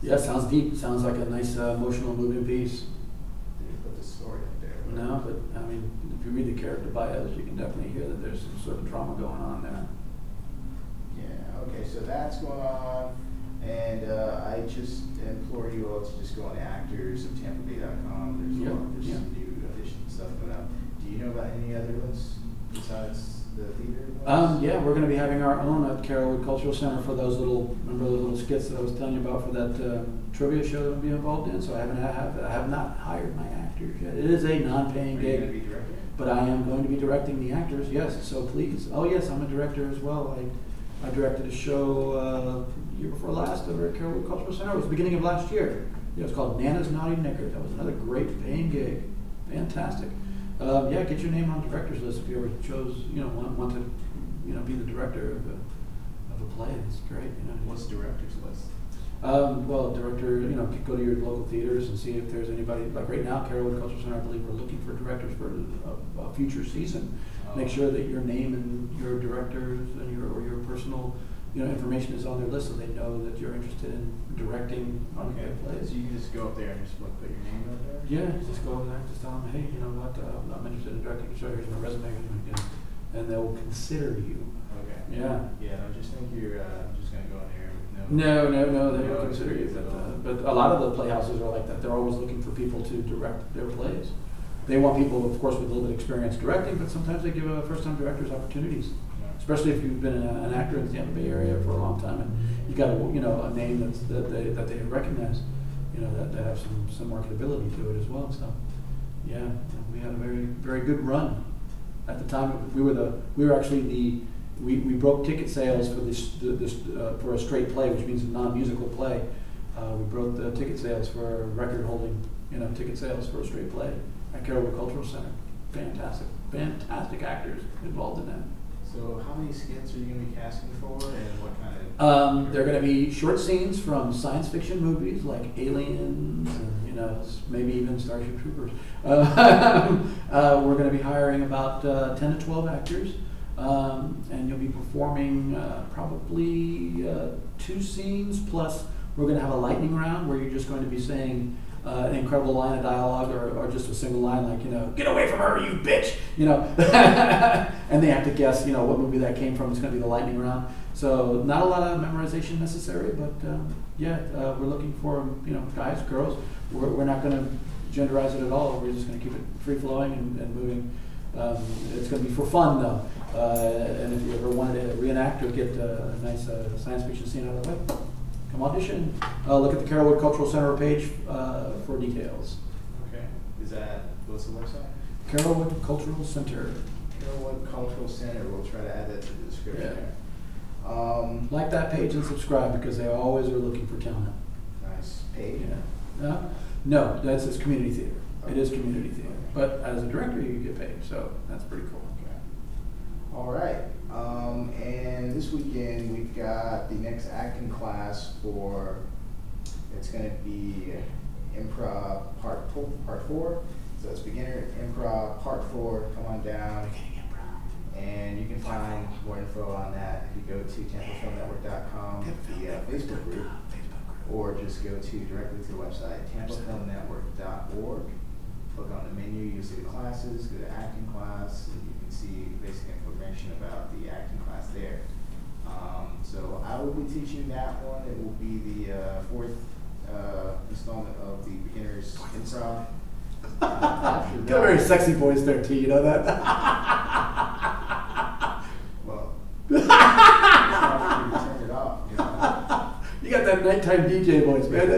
Yeah, sounds deep. Sounds like a nice, emotional, moving piece. Didn't put the story up there. No, but I mean, if you read the character bios, you can definitely hear that there's some sort of drama going on there. Yeah, okay, so that's going on, and I just implore you all to just go on to actorsoftampabay.com. There's Yeah, a lot, there's yeah. some new audition stuff coming up. Do you know about any other ones besides the theater ones? Yeah, we're going to be having our own at Carrollwood Cultural Center for those little, remember those little skits that I was telling you about for that trivia show that we'll be involved in? So I have not hired my actors yet. It is a non-paying Are you gig. going to be directing? But I am going to be directing the actors, yes, so please. Oh yes, I'm a director as well. I directed a show year before last over at Carrollwood Cultural Center. It was the beginning of last year. Yeah, it was called Nana's Naughty Knickers. That was another great paying gig. Fantastic. Yeah, get your name on the director's list if you ever chose, want to, be the director of a play. It's great, What's director's list? Well, director, go to your local theaters and see if there's anybody, like right now, Carrollwood Cultural Center, I believe we're looking for directors for a future season. Make sure that your name and your directors and your personal, information is on their list so they know that you're interested in directing on their plays. So you can just go up there and just put your name up there? Yeah, just go over there and just tell them, hey, you know what, I'm interested in directing a show, here's my resume, and they'll consider you. Okay. Yeah. Yeah, I just think you're just going to go in there with No, they No don't consider you. experience at all. But a lot of the playhouses are like that. They're always looking for people to direct their plays. They want people, of course, with a little bit of experience directing, but sometimes they give first-time directors opportunities. Especially if you've been an actor in the Tampa Bay area for a long time, and you got a name that they recognize, that have some marketability to it as well. So, yeah, we had a very very good run. At the time, we broke ticket sales for this for a straight play, which means a non-musical play. We broke the ticket sales for record-holding, ticket sales for a straight play at Carrollwood Cultural Center. Fantastic actors involved in that. So how many skits are you going to be casting for, and what kind of? They're going to be short scenes from science fiction movies like Aliens and maybe even Starship Troopers. We're going to be hiring about 10 to 12 actors, and you'll be performing probably 2 scenes, plus we're going to have a lightning round where you're just going to be saying an incredible line of dialogue or just a single line like, get away from her, you bitch, and they have to guess, what movie that came from. It's going to be the lightning round. So not a lot of memorization necessary, but we're looking for, guys, girls. We're not going to genderize it at all. We're just going to keep it free-flowing and moving. It's going to be for fun, though. And if you ever wanted to reenact or get a nice science fiction scene out of the way, come audition. Look at the Carrollwood Cultural Center page for details. Okay. What's the website? Carrollwood Cultural Center. Carrollwood Cultural Center. We'll try to add that to the description Yeah. there. Like that page and subscribe because they always are looking for talent. Nice. Paid? No, that's it's community theater. It is community theater. But as a director, you get paid, so that's pretty cool. Okay. All right. And this weekend we've got the next acting class it's going to be improv part 4. So it's beginner improv part 4. Come on down. And you can find more info on that if you go to tampafilmnetwork.com, the Facebook group, or just go directly to the website, tampafilmnetwork.org. Click on the menu, you'll see the classes, go to acting class, and you can see basic information about the acting class there. So I will be teaching that one. It will be the 4th installment of the beginner's improv. Got a very sexy voice there, T. You know that? Well, it's not for you to turn it off. You got that nighttime DJ voice, man.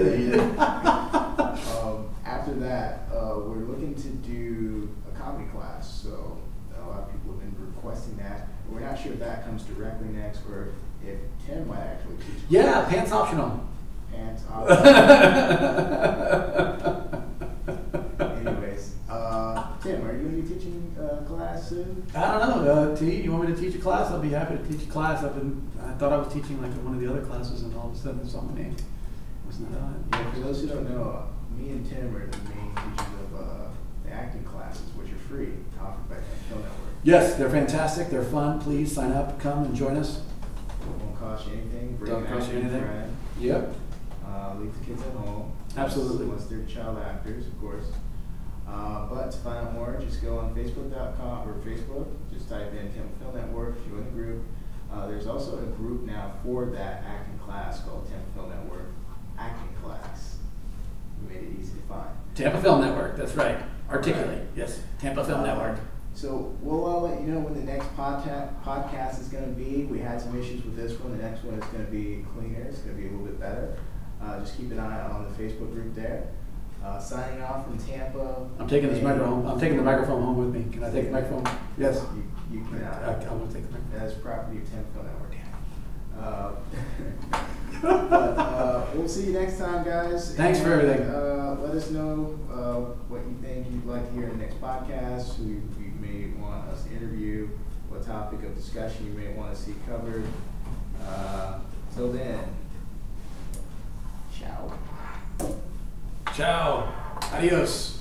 After that, we're looking to do a comedy class. So a lot of people have been requesting that. We're not sure if that comes directly next or if Tim might actually teach. Yeah, pants optional. Pants optional. Anyways, Tim, are you going to be teaching class soon? I don't know, T. You want me to teach a class? I'll be happy to teach a class. I thought I was teaching like one of the other classes, and all of a sudden it's on my name. Wasn't that Yeah, for those who don't know, me and Tim are the main teachers of the acting classes, which are free, offered by Temp Film Network. Yes, they're fantastic. They're fun. Please sign up, come and join us. Won't cost you anything. Bring Don't an cost you acting anything. friend. Yep. Leave the kids at home. Absolutely. Unless they're child actors, of course. But to find out more, just go on Facebook.com or Facebook. Just type in Temp Film Network, join the group. There's also a group now for that acting class called Temp Film Network Acting Class. We made it easy to find. Tampa Film Network, that's right. Articulate, yes. Tampa Film Network. So we'll let you know when the next podcast is going to be. We had some issues with this one. The next one is going to be cleaner. It's going to be a little bit better. Just keep an eye on the Facebook group there. Signing off from Tampa. I'm taking this microphone. I'm taking the microphone home with me. Can I take the microphone? Yes. You can. I'm going to take the microphone. That's property of Tampa Film Network. But we'll see you next time, guys. Thanks for everything. Let us know what you think you'd like to hear in the next podcast, who you may want us to interview, what topic of discussion you may want to see covered. Till then, ciao. Ciao. Adios.